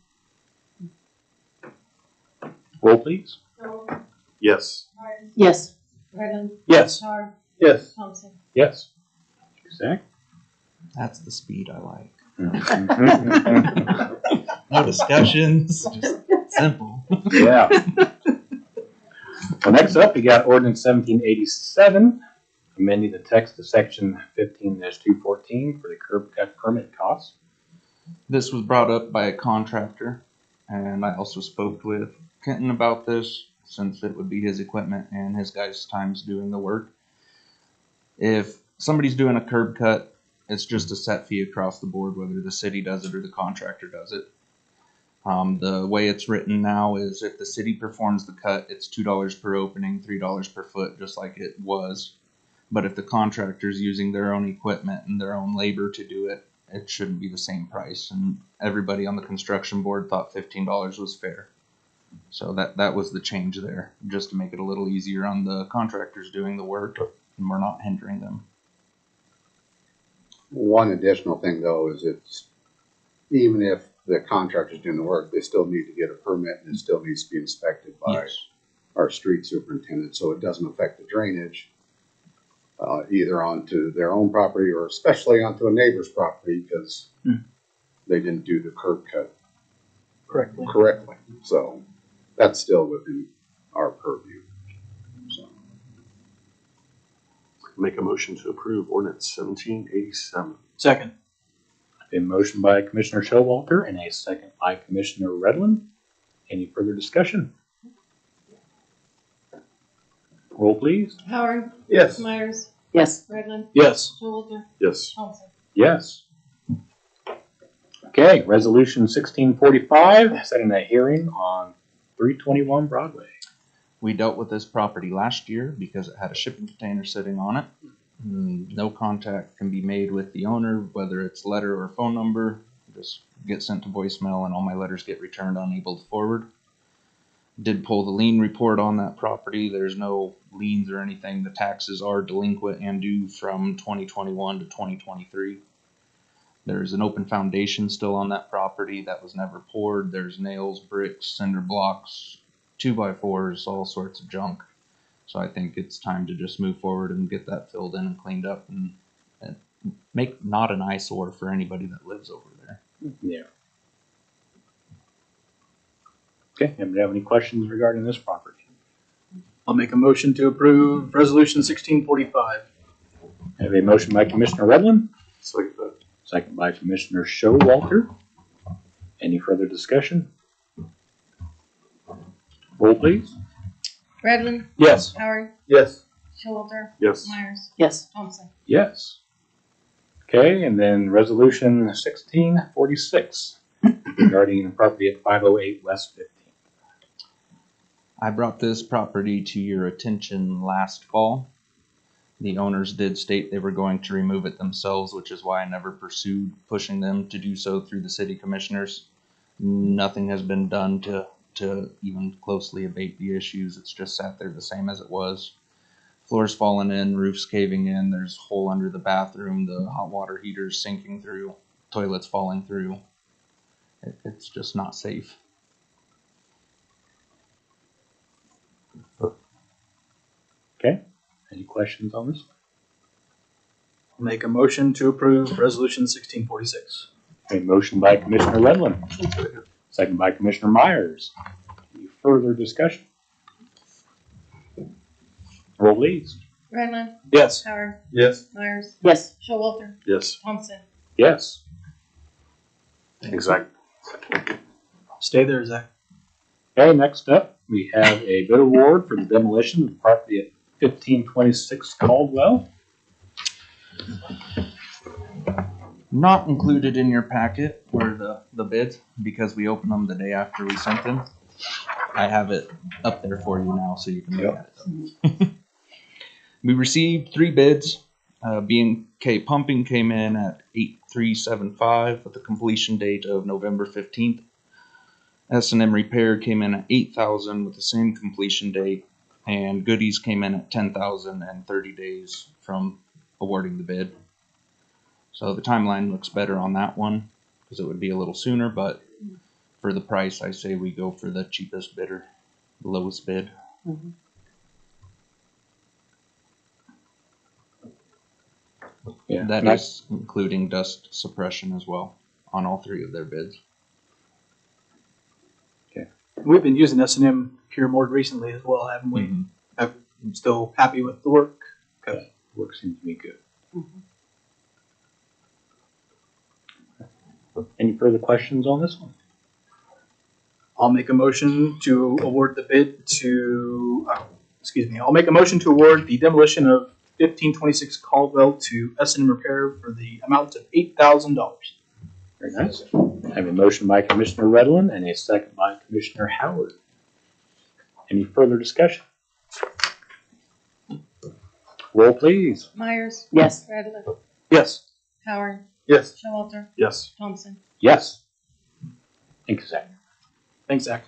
Roll please. Yes. Yes. Redland. Yes. Tar. Yes. Thompson. Yes. Zach? That's the speed I like. Yeah. No discussions, just simple. Well, next up, we got ordinance 1787, amending the text of section 15-214 for the curb cut permit costs. This was brought up by a contractor, and I also spoke with Kenton about this, since it would be his equipment and his guys' times doing the work. If somebody's doing a curb cut, it's just a set fee across the board, whether the city does it or the contractor does it. The way it's written now is if the city performs the cut, it's $2 per opening, $3 per foot, just like it was. But if the contractor's using their own equipment and their own labor to do it, it shouldn't be the same price. And everybody on the construction board thought $15 was fair. So that was the change there, just to make it a little easier on the contractors doing the work, and we're not hindering them. One additional thing though is it's, even if the contractor's doing the work, they still need to get a permit and it still needs to be inspected by our street superintendent, so it doesn't affect the drainage either onto their own property or especially onto a neighbor's property because they didn't do the curb cut correctly. So that's still within our purview. So. Make a motion to approve ordinance 1787. Second. A motion by Commissioner Showalter and a second by Commissioner Redland. Any further discussion? Roll please. Howard, Yes. Myers, Yes. Redland, Yes. Showalter, Yes. Thompson. Yes. Okay, resolution 1645, setting a hearing on 321 Broadway. We dealt with this property last year because it had a shipping container sitting on it. No contact can be made with the owner, whether it's letter or phone number. Just get sent to voicemail and all my letters get returned unable to forward. Did pull the lien report on that property. There's no liens or anything. The taxes are delinquent and due from 2021 to 2023. There's an open foundation still on that property that was never poured. There's nails, bricks, cinder blocks, 2x4s, all sorts of junk. So I think it's time to just move forward and get that filled in and cleaned up and make not an eyesore for anybody that lives over there. Yeah. Okay, anybody have any questions regarding this property? I'll make a motion to approve resolution 1645. I have a motion by Commissioner Redland, Second that. second by Commissioner Showalter. Any further discussion? Roll please. Redland, Yes. Howard, Yes. Showalter, Yes. Myers, Yes. Thompson. Yes. Okay, and then resolution 1646 regarding the property at 508 West 15th. I brought this property to your attention last fall. The owners did state they were going to remove it themselves, which is why I never pursued pushing them to do so through the city commissioners. Nothing has been done to even closely abate the issues. It's just sat there the same as it was. Floors falling in, roofs caving in, there's a hole under the bathroom, the hot water heater's sinking through, toilets falling through. It's just not safe. Okay, any questions on this? I'll make a motion to approve resolution 1646. A motion by Commissioner Redland, second by Commissioner Myers. Any further discussion? Roll please. Redland, Yes. Howard, Yes. Myers, Yes. Showalter, Yes. Thompson. Yes. Exactly. Stay there, Zach. Okay, next up, we have a bid award for the demolition of the property at 1526 Caldwell. Not included in your packet were the bids because we opened them the day after we sent them. I have it up there for you now so you can look at it. We received 3 bids. B&K Pumping came in at 8,375 with a completion date of November 15th. S&M Repair came in at 8,000 with the same completion date, and Goodies came in at 10,000 and 30 days from awarding the bid. So the timeline looks better on that one because it would be a little sooner, but for the price, I say we go for the cheapest bidder, the lowest bid. Mhm. Yeah, That and is including dust suppression as well on all 3 of their bids. We've been using S&M here more recently as well, haven't we? Mhm. I'm still happy with the work. Okay. work seems to be good. Any further questions on this one? I'll make a motion to award the bid to, I'll make a motion to award the demolition of 1526 Caldwell to S&M Repair for the amount of $8,000. Very nice. I have a motion by Commissioner Redland and a second by Commissioner Howard. Any further discussion? Roll please. Myers, Yes. Redland, Yes. Howard, Yes. Showalter, Yes. Thompson. Yes. Thank you, Zach. Thanks, Zach.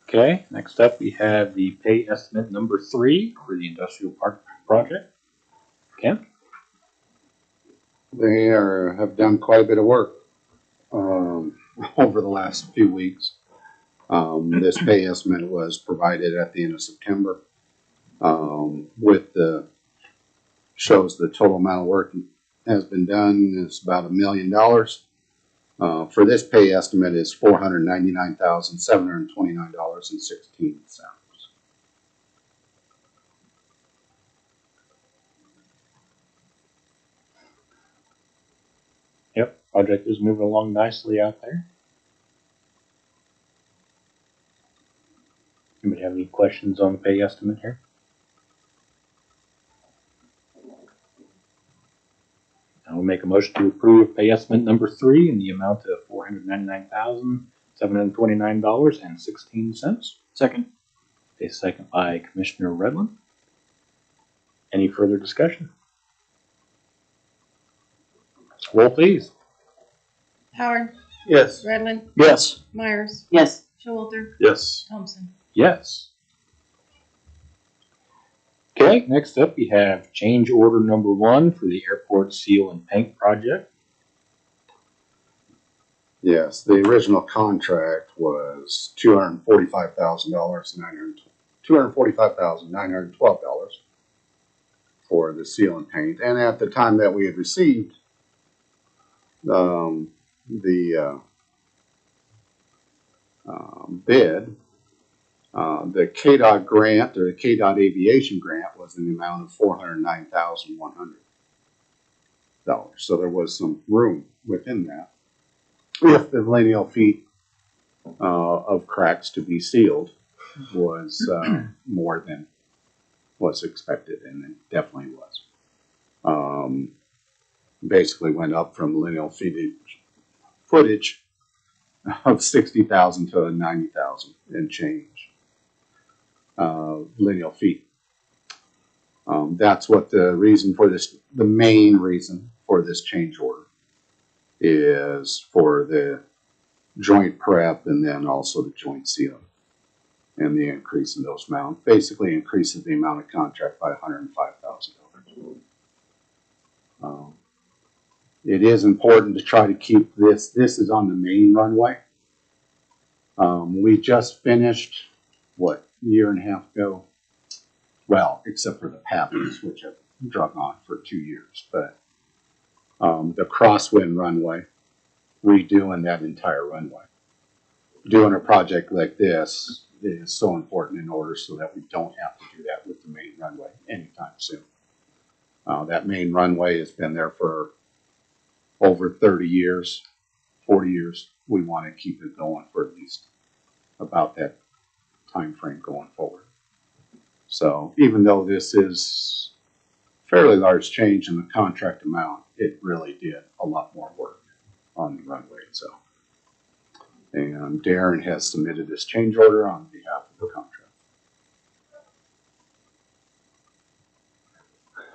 Okay, next up we have the pay estimate number 3 for the industrial park project. Ken? They have done quite a bit of work over the last few weeks. This pay estimate was provided at the end of September with the shows the total amount of work has been done is about $1 million. For this pay estimate is $499,729.16. Yep, project is moving along nicely out there. Anybody have any questions on the pay estimate here? I will make a motion to approve pay estimate number 3 in the amount of $499,729.16. Second. A second by Commissioner Redland. Any further discussion? Roll please. Howard, Yes. Redland, Yes. Myers, Yes. Showalter, Yes. Thompson. Yes. Okay, next up we have change order number 1 for the airport seal and paint project. Yes, the original contract was $245,912 for the seal and paint. And at the time that we had received the bid, the KDOT grant or the KDOT aviation grant was in the amount of $409,100. So there was some room within that. If the lineal feet of cracks to be sealed was more than was expected, and it definitely was. Basically went up from lineal footage of 60,000 to 90,000 and change lineal feet. That's what the reason for this, the main reason for this change order is for the joint prep and then also the joint sealing. And the increase in those amounts basically increases the amount of contract by $105,000. It is important to try to keep this. This is on the main runway. We just finished, what, a year and a half ago? Well, except for the pathways, which have drug on for 2 years. But the crosswind runway, redoing that entire runway. Doing a project like this is so important in order so that we don't have to do that with the main runway anytime soon. That main runway has been there for over 30 years, 40 years. We want to keep it going for at least about that time frame going forward. So even though this is fairly large change in the contract amount, it really did a lot more work on the runway itself. And Darren has submitted this change order on behalf of the contract.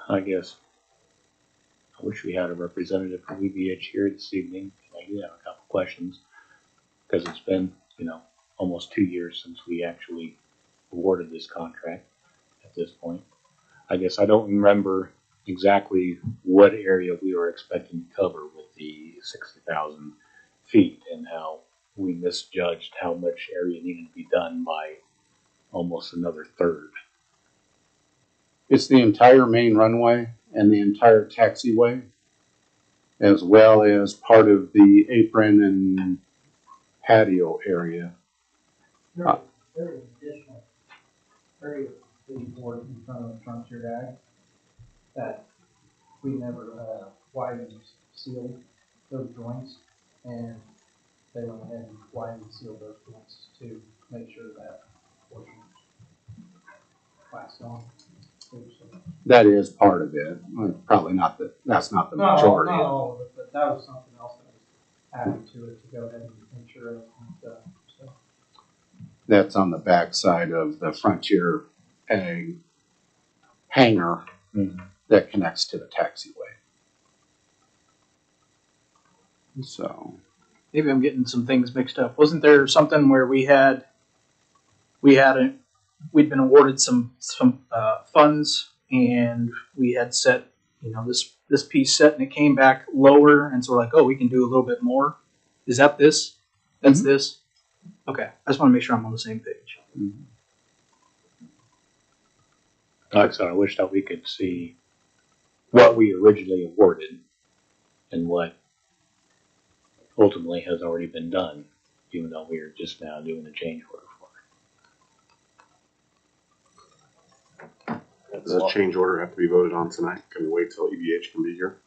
I guess I wish we had a representative from EVH here this evening. I do have a couple questions because it's been, almost 2 years since we actually awarded this contract at this point. I guess I don't remember exactly what area we were expecting to cover with the 60,000 feet and how we misjudged how much area needed to be done by almost another third. It's the entire main runway and the entire taxiway, as well as part of the apron and patio area. There's an additional area being boarded in front of the Frontier Ag that we never widened, sealed those joints, and they went ahead and widened and sealed those joints to make sure that portion passed on. That is part of it. Probably not that's not the majority. Not all of it, but that was something else that was added to it to go ahead and ensure everything's done. So. That's on the back side of the Frontier Ag hangar that connects to the taxiway. So Maybe I'm getting some things mixed up. Wasn't there something where we'd been awarded some funds and we had set, this piece set and it came back lower and so we're like, oh, we can do a little bit more. Is that this? That's this? Okay. I just want to make sure I'm on the same page. Like I said, I wish that we could see what we originally awarded and what ultimately has already been done, even though we are just now doing the change order for it. Does that change order have to be voted on tonight? Can we wait till EVH can be here?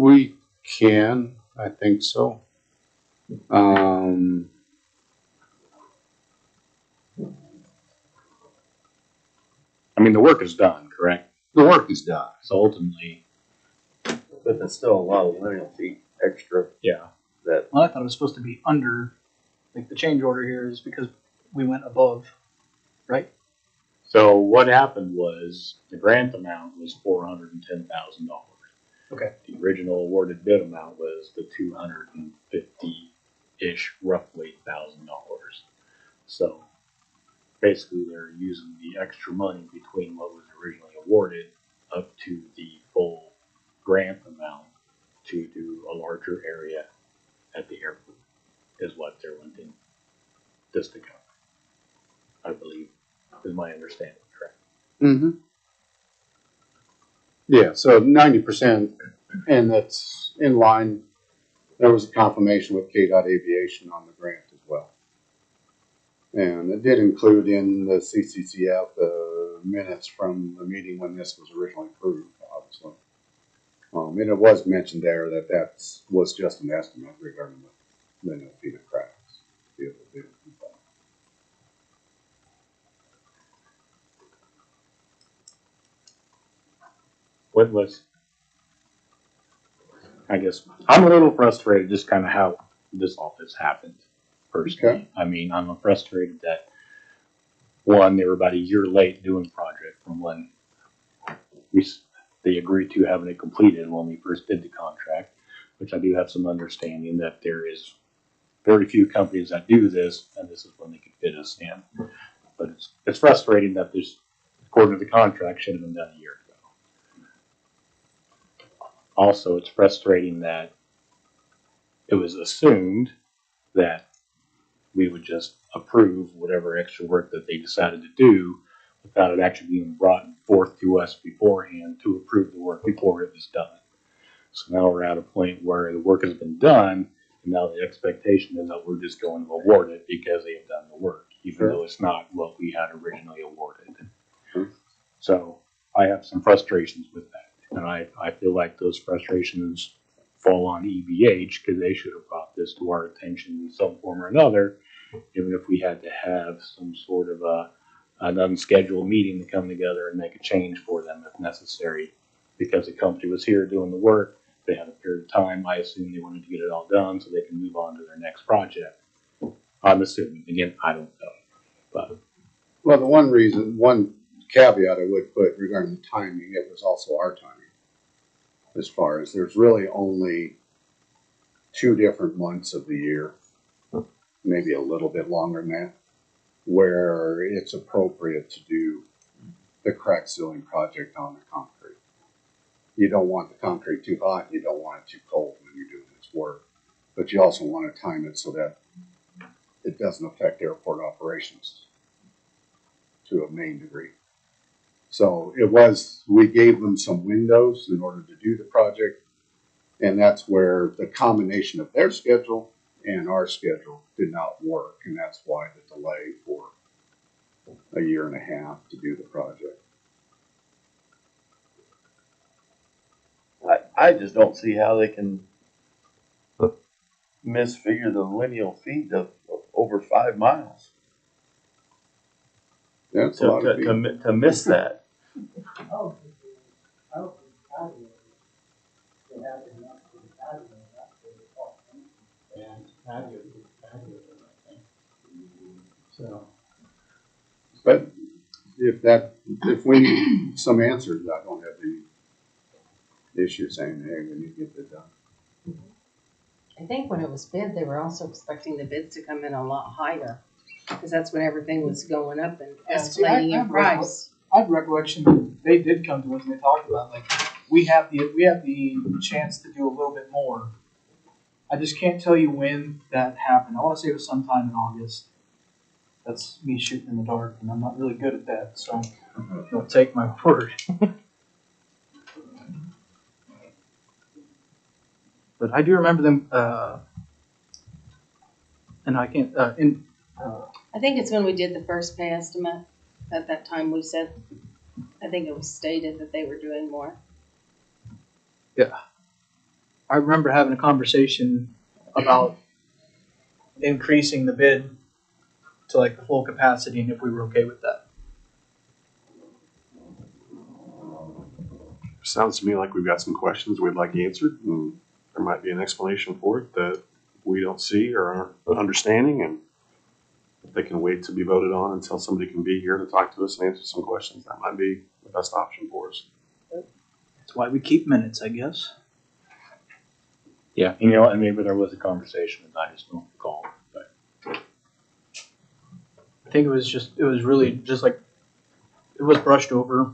we can. I think so. I mean, the work is done, correct? The work is done. So ultimately, But there's still a lot of lineal feet extra yeah. that, Well, I thought it was supposed to be under, like the change order here is because we went above, right? So what happened was the grant amount was $410,000. Okay. The original awarded bid amount was the $250-ish, roughly $1,000. So basically, they're using the extra money between what was originally awarded up to the full grant amount to do a larger area at the airport, is what they're wanting this to cover. I believe, is my understanding, correct? Mm-hmm. Yeah, so 90%, and that's in line. There was a confirmation with KDOT Aviation on the grant as well. And it did include in the CCCF the minutes from the meeting when this was originally approved, obviously. And it was mentioned there that that was just an estimate regarding the lineal feet of cracks. What was, I guess, I'm a little frustrated just kind of how this all this happened, personally. Okay. I mean, I'm frustrated that, one, they were about a year late doing the project from when they agreed to having it completed when we first did the contract, which I do have some understanding that there is very few companies that do this, and this is when they could fit us in. But it's frustrating that this, according to the contract, should have been done a year ago. Also, it's frustrating that it was assumed that we would just approve whatever extra work that they decided to do without it actually being brought forth to us beforehand to approve the work before it was done. So now we're at a point where the work has been done, and now the expectation is that we're just going to award it because they have done the work, even though it's not what we had originally awarded. So I have some frustrations with that, and I feel like those frustrations fall on EBH because they should have brought this to our attention in some form or another, even if we had to have some sort of an unscheduled meeting to come together and make a change for them if necessary. Because the company was here doing the work, they had a period of time. I assume they wanted to get it all done so they can move on to their next project. I'm assuming. Again, I don't know. But well, the one caveat I would put regarding the timing, it was also our timing. As far as there's really only 2 different months of the year, maybe a little bit longer than that, where it's appropriate to do the crack sealing project on the concrete. You don't want the concrete too hot, you don't want it too cold when you're doing this work, but you also want to time it so that it doesn't affect airport operations to a main degree. So we gave them some windows in order to do the project, and that's where the combination of their schedule and our schedule did not work, and that's why the delay for a year and a half to do the project. I just don't see how they can misfigure the lineal feet of over 5 miles. That's a lot of feet. To miss that. So, but if we need some answers, I don't have any issue saying, hey, we need to get that done. I think when it was bid, they were also expecting the bids to come in a lot higher, because that's when everything was going up and escalating in price. I have recollection that they did come to us and they talked about like we have the chance to do a little bit more. I just can't tell you when that happened. I want to say it was sometime in August. That's me shooting in the dark, and I'm not really good at that, so don't take my word. But I do remember them, and I can't. I think it's when we did the first pay estimate. At that time, we said, I think it was stated that they were doing more. Yeah. I remember having a conversation about increasing the bid to like the full capacity and if we were okay with that. Sounds to me like we've got some questions we'd like answered, and there might be an explanation for it that we don't see or aren't understanding, and if they can wait to be voted on until somebody can be here to talk to us and answer some questions, that might be the best option for us. That's why we keep minutes, I guess. Yeah, you know, and maybe there was a conversation and I just don't recall. But I think it was really just like, it was brushed over.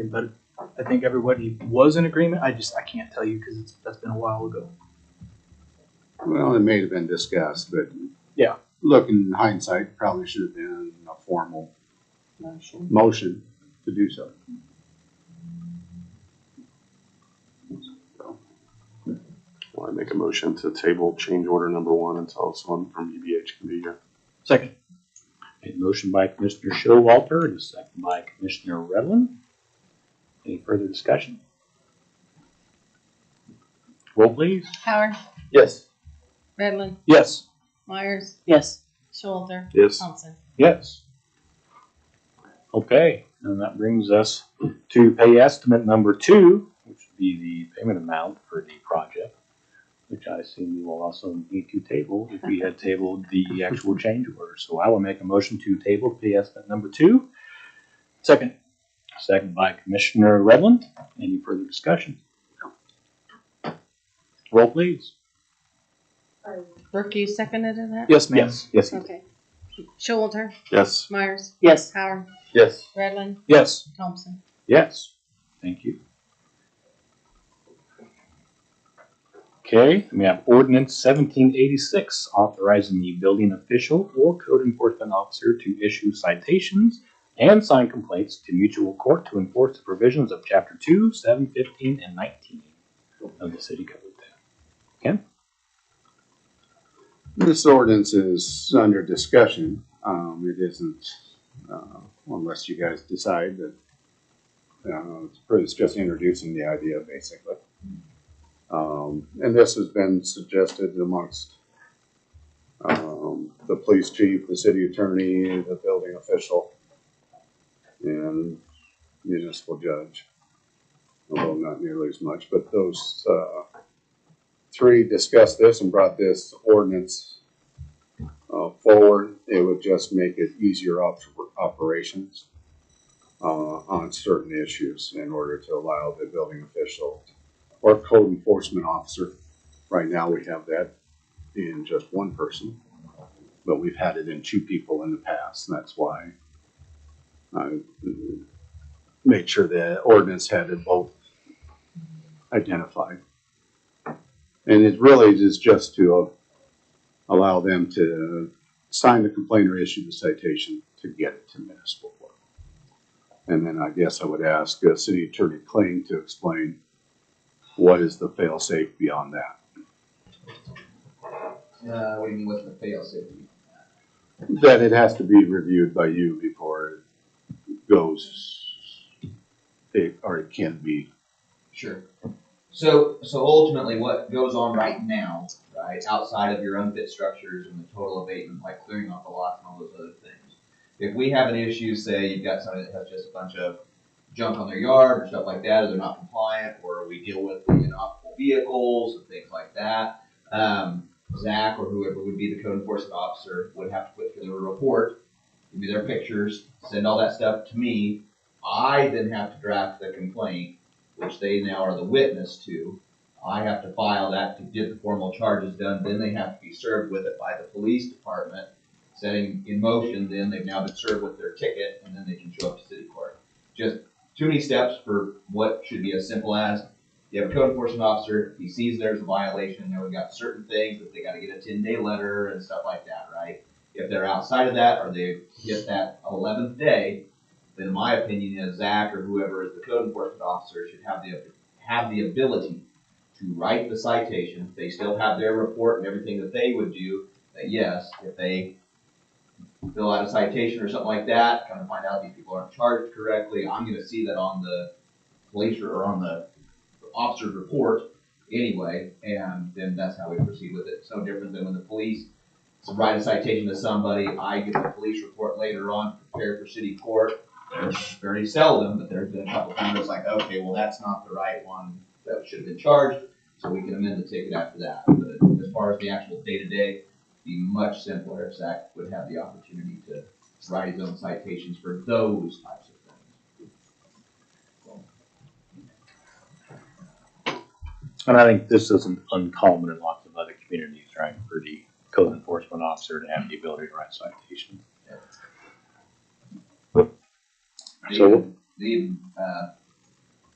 But I think everybody was in agreement. I can't tell you because that's been a while ago. Well, it may have been discussed, but Yeah. looking in hindsight, probably should have been a formal motion to do so. Well, I make a motion to table change order number 1 until someone from UBH can be here. Second. a motion by Commissioner Showalter and a second by Commissioner Redlin. Any further discussion? Roll please. Howard, Yes. Redlin, Yes. Myers, Yes. Showalter, Yes. Thompson. Yes. Okay, and that brings us to pay estimate number 2, which would be the payment amount for the project, which I assume you will also need to table if we had tabled the actual change order. So I will make a motion to table pay estimate number 2. Second. Second by Commissioner Redlin. Any further discussion? Roll please. Brooke, you seconded that? Yes, ma'am. Yes. Okay. Showalter, Yes. Myers, Yes. Howard, Yes. Redlin, Yes. Thompson. Yes. Thank you. Okay, we have ordinance 1786 authorizing the building official or code enforcement officer to issue citations and sign complaints to mutual court to enforce the provisions of chapter 2, 7, 15, and 19 of the city code. Ken? This ordinance is under discussion. It isn't, unless you guys decide that, it's just introducing the idea basically. And this has been suggested amongst, the police chief, the city attorney, the building official, and municipal judge. Although not nearly as much, but those, three discussed this and brought this ordinance forward. It would just make it easier operations on certain issues in order to allow the building official or code enforcement officer. Right now we have that in just one person, but we've had it in 2 people in the past, and that's why I made sure the ordinance had it both identified. And it really is just to allow them to sign the complaint or issue the citation to get it to municipal court. And then I guess I would ask City Attorney Kling to explain what is the fail-safe beyond that. What do you mean, what's the fail-safe? That it has to be reviewed by you before it goes, or it can be. Sure. So ultimately what goes on right now, right, outside of your unfit structures and the total abatement, like clearing off the lots and all those other things. If we have an issue, say you've got somebody that has just a bunch of junk on their yard or stuff like that, or they're not compliant, or we deal with inoperable vehicles and things like that, Zach or whoever would be the code enforcement officer would have to put together a report, give me their pictures, send all that stuff to me. I then have to draft the complaint, which they now are the witness to. I have to file that to get the formal charges done. Then they have to be served with it by the police department, setting in motion. Then they've now been served with their ticket, and then they can show up to city court. Just too many steps for what should be as simple as you have a code enforcement officer. He sees there's a violation. Now we've got certain things that they got to get a 10-day letter and stuff like that, right? If they're outside of that or they hit that 11th day, then in my opinion, is Zach or whoever is the code enforcement officer should have the ability to write the citation. They still have their report and everything that they would do. That yes, if they fill out a citation or something like that, kind of find out these people aren't charged correctly, I'm going to see that on the police or on the officer's report. anyway, and then that's how we proceed with it. It's no different than when the police write a citation to somebody, I get the police report later on, prepare for city court. There's very seldom, but there's been a couple times it's like, okay, well, that's not the right one that should have been charged, so we can amend the ticket after that. But as far as the actual day-to-day, be much simpler if Zach would have the opportunity to write his own citations for those types of things. And I think this isn't uncommon in lots of other communities, right, for the code enforcement officer to have the ability to write citations. So,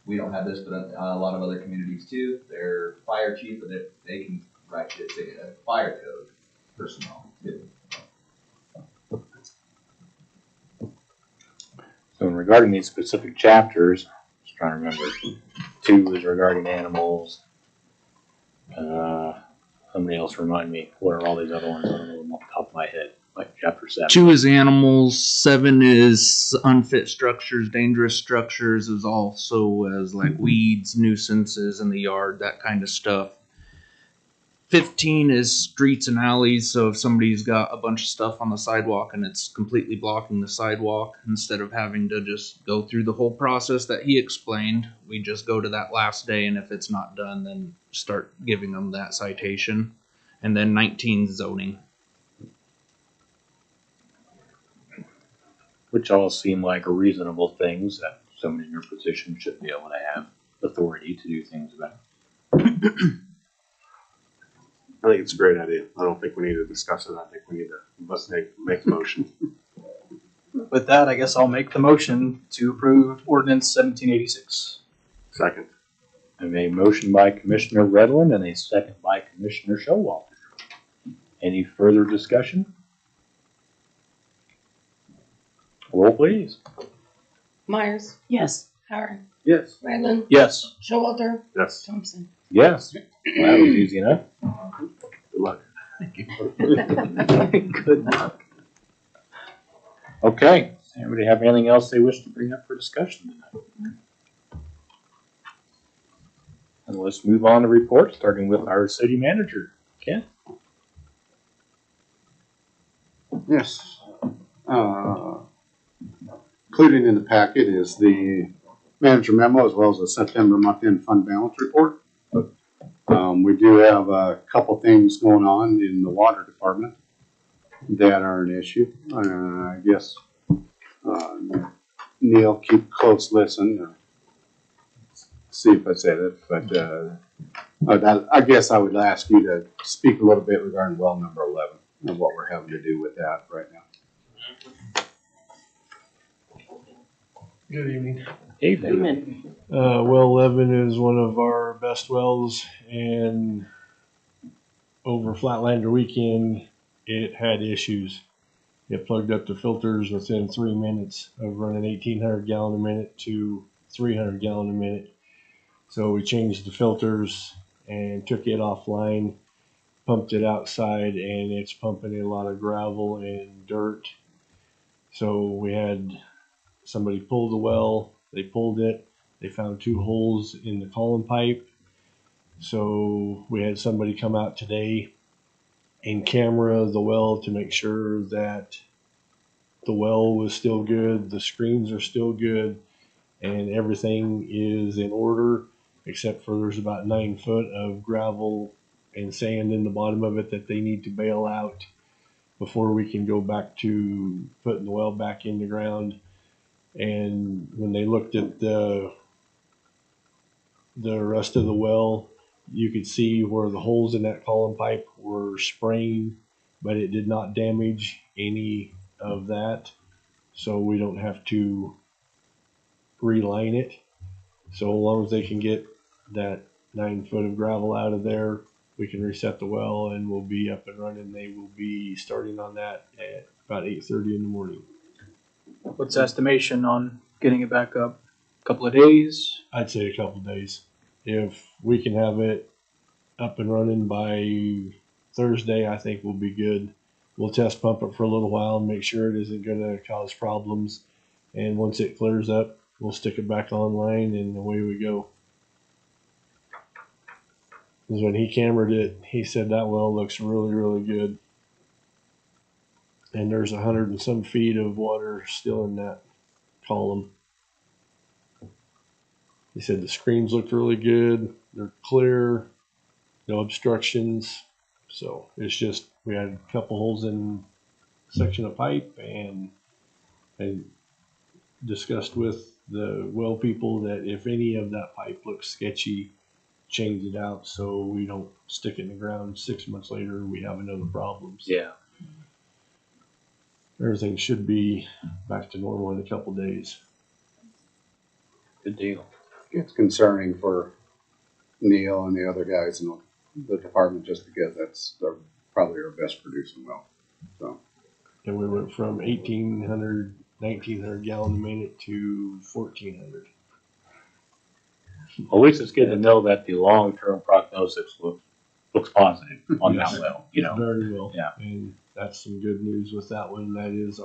We don't have this, but a lot of other communities too, their fire chief, and they can write a ticket, a fire code personnel too. so regarding these specific chapters, just trying to remember, 2 is regarding animals. Somebody else remind me, what are all these other ones? I don't know them off the top of my head, like chapter 7. 2 is animals, 7 is unfit structures, dangerous structures, is also as like weeds, nuisances in the yard, that kind of stuff. 15 is streets and alleys, so if somebody's got a bunch of stuff on the sidewalk and it's completely blocking the sidewalk, instead of having to just go through the whole process that he explained, we just go to that last day, and if it's not done, then start giving them that citation. And then 19 is zoning. Which all seem like reasonable things that someone in your position should be able to have authority to do things about. I think it's a great idea. I don't think we need to discuss it. I think we need to make a motion. With that, I guess I'll make the motion to approve ordinance 1786. Second. I have a motion by Commissioner Redland and a second by Commissioner Showalter. Any further discussion? Roll, please. Myers, Yes. Howard, Yes. Redland, Yes. Showalter, Yes. Thompson. Yes. Well, that was easy enough. Good luck. Good luck. Okay. Does anybody have anything else they wish to bring up for discussion tonight? And let's move on to reports, starting with our city manager, Ken. Yes. Included in the packet is the manager memo as well as the September month-end fund balance report. We do have a couple things going on in the water department that are an issue. I guess Neil, keep close listen. See if I said it, but I guess I would ask you to speak a little bit regarding well number 11 and what we're having to do with that right now. Good evening. Evening. Well 11 is one of our best wells, and over Flatlander weekend, it had issues. It plugged up the filters within 3 minutes of running 1,800 gallon a minute to 300 gallon a minute. So we changed the filters and took it offline, pumped it outside, and it's pumping a lot of gravel and dirt. So we had somebody pull the well, they pulled it, they found 2 holes in the column pipe. So we had somebody come out today and camera the well to make sure that the well was still good, the screens are still good, and everything is in order, except for there's about 9 foot of gravel and sand in the bottom of it that they need to bail out before we can go back to putting the well back in the ground. And when they looked at the rest of the well, you could see where the holes in that column pipe were spraying, but it did not damage any of that. So we don't have to reline it. So as long as they can get that 9 foot of gravel out of there, we can reset the well and we'll be up and running. They will be starting on that at about 8:30 in the morning. What's the estimation on getting it back up? A couple of days? I'd say a couple of days. If we can have it up and running by Thursday, I think we'll be good. We'll test pump it for a little while and make sure it isn't going to cause problems. And once it clears up, we'll stick it back online and away we go. Because when he cambered it, he said that well looks really, really good. And there's 100 and some feet of water still in that column. He said the screens looked really good. They're clear, no obstructions. So it's just, we had a couple holes in a section of pipe, and discussed with the well people that if any of that pipe looks sketchy, change it out so we don't stick it in the ground 6 months later we have another problem. So Yeah. everything should be back to normal in a couple days. Good deal. It's concerning for Neil and the other guys in the department just because they're probably our best producing well. So. And we went from 1,900 gallon a minute to 1,400. At least it's good to know that the long-term prognosis looks positive on that well, you know. Very well. Yeah. And that's some good news with that one. That is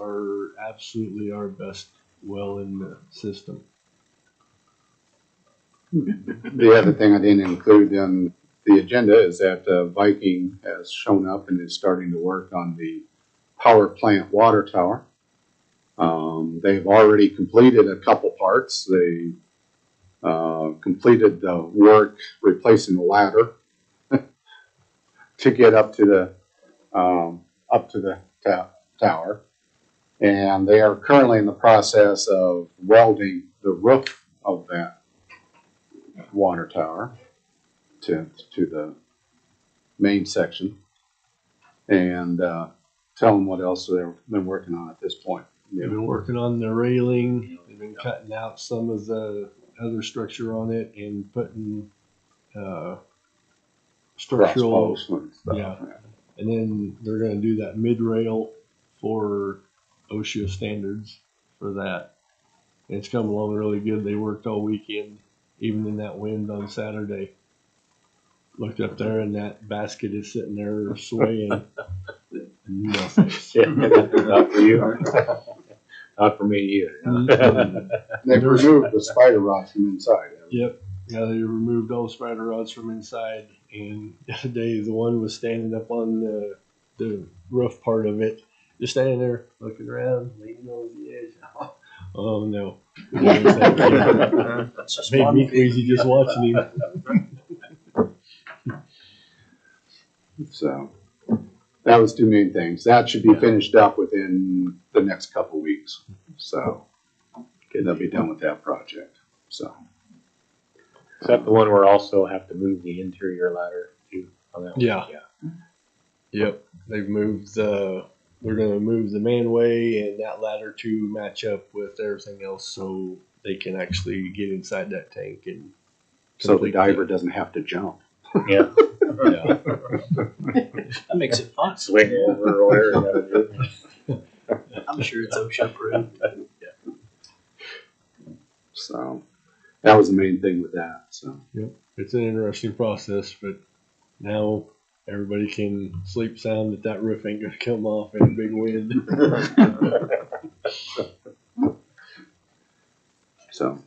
absolutely our best well in the system. The other thing I didn't include on the agenda is that Viking has shown up and is starting to work on the power plant water tower. They've already completed a couple parts. They completed the work replacing the ladder to get up to the tower, and they are currently in the process of welding the roof of that water tower to the main section, and tell them what else they've been working on at this point. They've been working on the railing. They've been cutting out some of the other structure on it and putting structural. Cross posts and stuff. Yeah. And then they're going to do that mid rail for OSHA standards for that. And it's come along really good. They worked all weekend, even in that wind on Saturday. Looked up there and that basket is sitting there swaying. Nothing. Yeah, not for you. Not for me either. They've removed the spider rods from inside. Yep. Yeah, they removed all the spider rods from inside. And the other day, the one was standing up on the roof part of it, just standing there looking around, leaning over the edge. Oh no! Made me queasy just watching him. So that was two main things. That should be finished up within the next couple weeks. So they'll be done with that project. So. Is that the one where also have to move the interior ladder too? On that one? Yeah. Yep. They've moved they're going to move the manway and that ladder to match up with everything else so they can actually get inside that tank and. So the diver doesn't have to jump. Yeah. Yeah. That makes it fun. Swing over or whatever you gotta do. I'm sure it's OSHA approved. So that was the main thing with that. So yep, it's an interesting process, but now everybody can sleep sound that roof ain't gonna come off in a big wind. So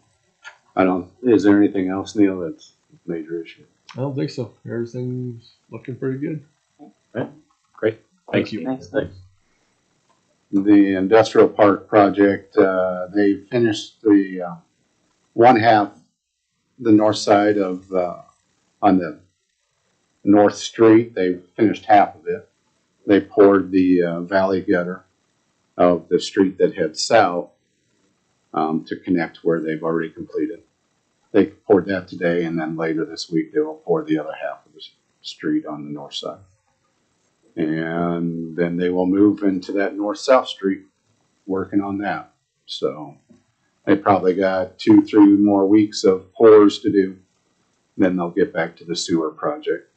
is there anything else, Neil, that's a major issue? I don't think so. Everything's looking pretty good. Right. Great. Thank you. Thanks. The industrial park project, they finished the one half, the north side of on the North Street. They finished half of it. They poured the valley gutter of the street that heads south to connect where they've already completed. They poured that today, and then later this week they will pour the other half of the street on the north side. And then they will move into that north-south street, working on that. So they probably got 2-3 more weeks of pours to do. Then they'll get back to the sewer project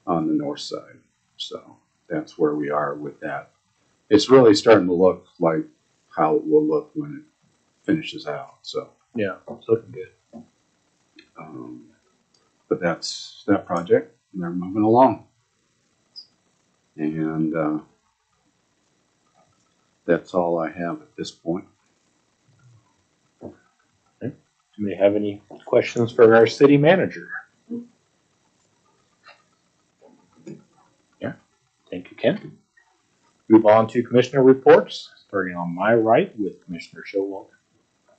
on the north side. So that's where we are with that. It's really starting to look like how it will look when it finishes out. So yeah, it's looking good. But that's that project, and they're moving along. And that's all I have at this point. Okay. Do we have any questions for our city manager? Ken. Move on to commissioner reports, starting on my right with Commissioner Showalter.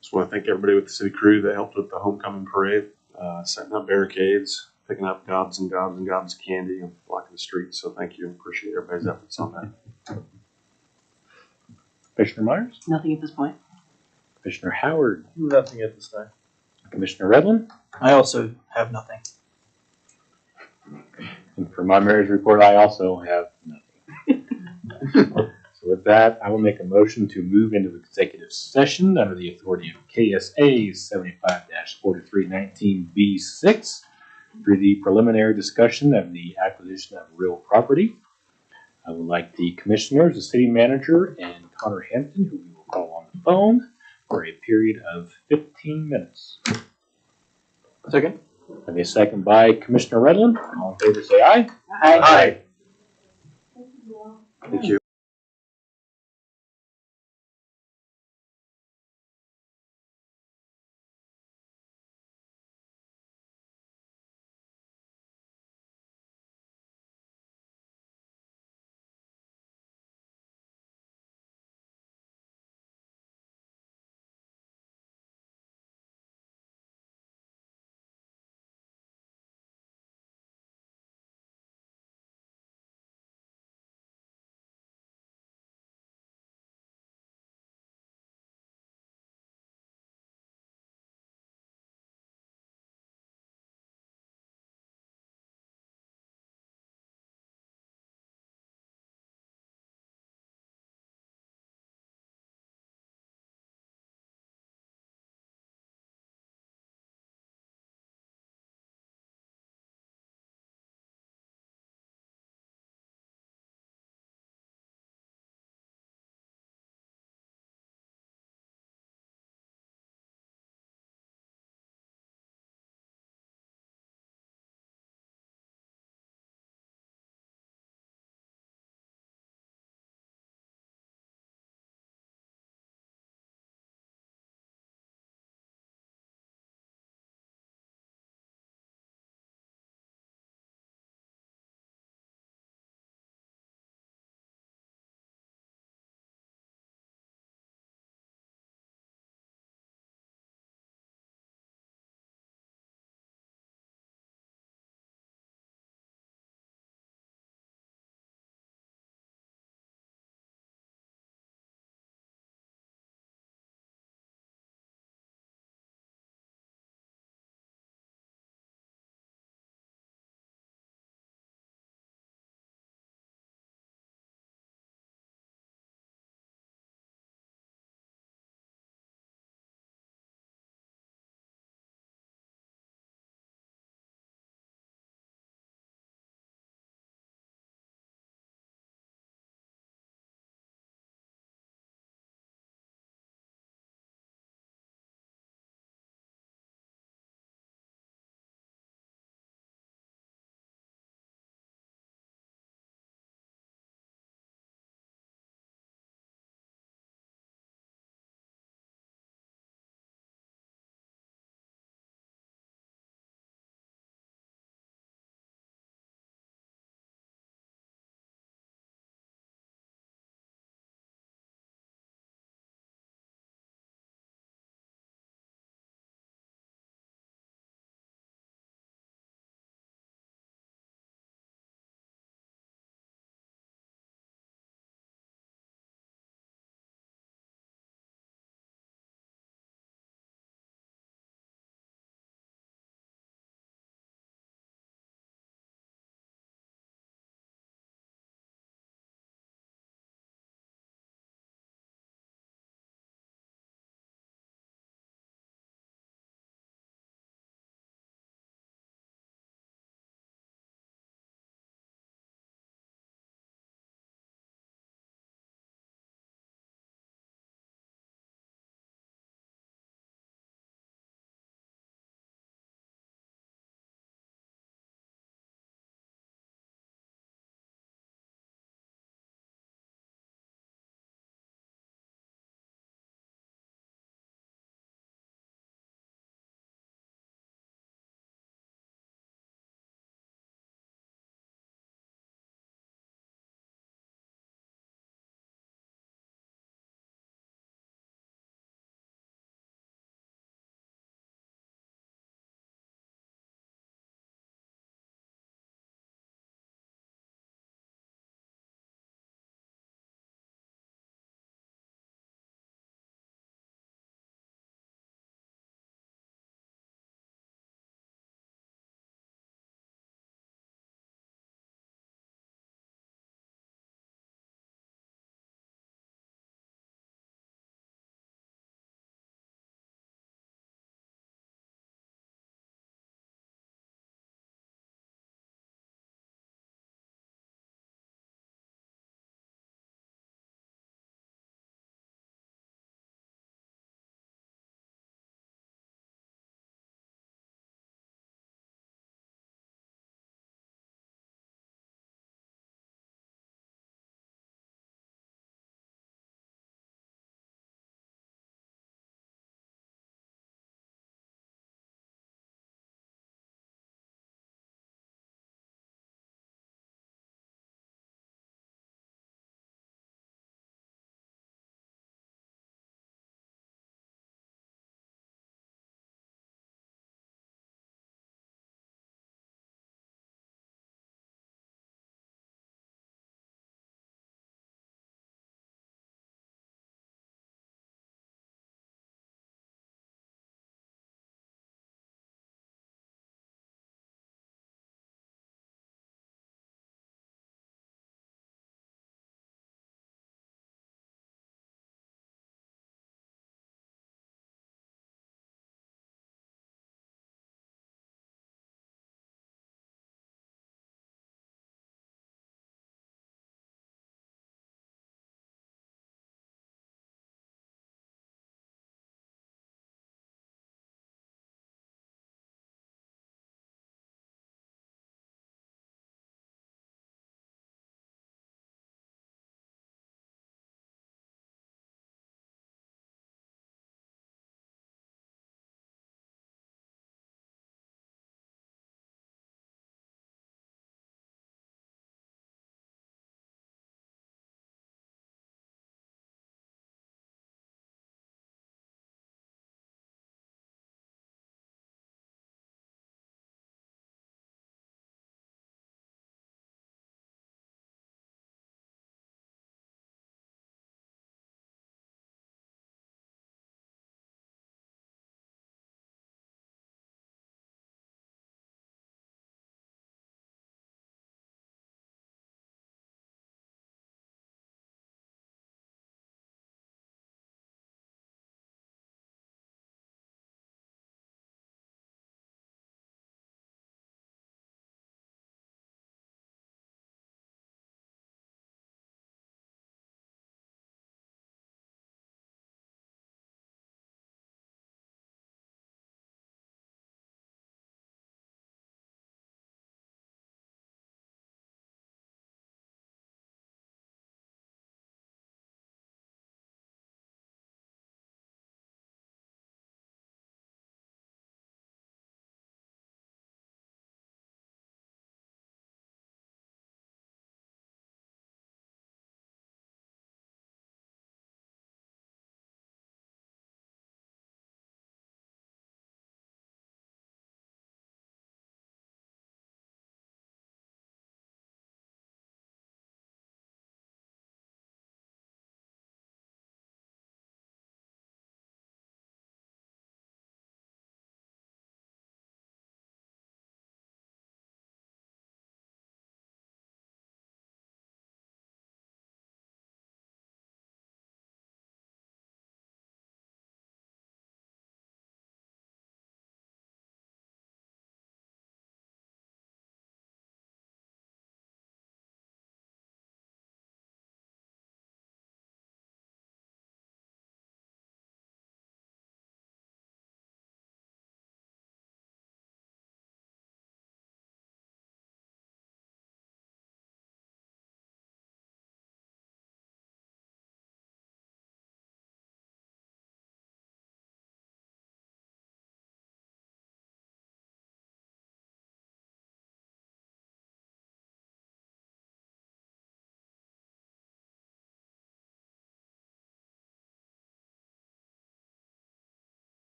Just want to thank everybody with the city crew that helped with the homecoming parade, setting up barricades, picking up gobs and gobs and gobs of candy and blocking the streets. So thank you. Appreciate everybody's efforts on that. Commissioner Myers, Nothing at this point. Commissioner Howard, Nothing at this time. Commissioner Redland. I also have nothing. And for my mayor's report, I also have nothing. So with that, I will make a motion to move into executive session under the authority of KSA 75-4319B6 for the preliminary discussion of the acquisition of real property. I would like the commissioners, the city manager, and Connor Hampton, who we will call on the phone, for a period of 15 minutes. Second. And a second by Commissioner Redland. All in favor, say aye. Aye. Thank you.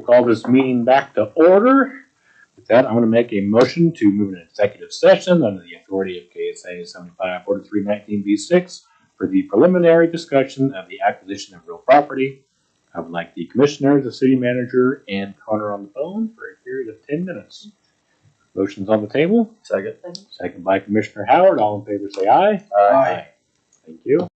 call this meeting back to order. With that, I'm going to make a motion to move an executive session under the authority of KSA 754319B6 for the preliminary discussion of the acquisition of real property. I would like the commissioners, the city manager, and Connor on the phone for a period of 10 minutes. Motion's on the table. Second. Second by Commissioner Howard. All in favor say aye. Aye. Thank you.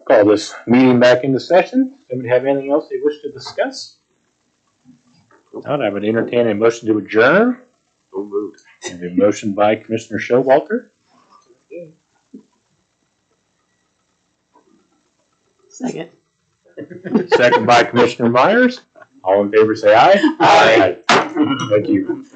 Call this meeting back into session. Anybody have anything else they wish to discuss? Not, I would entertain a motion to adjourn. So moved. And a motion by Commissioner Showalter, Second. second by Commissioner Myers. All in favor say aye. Aye. Thank you.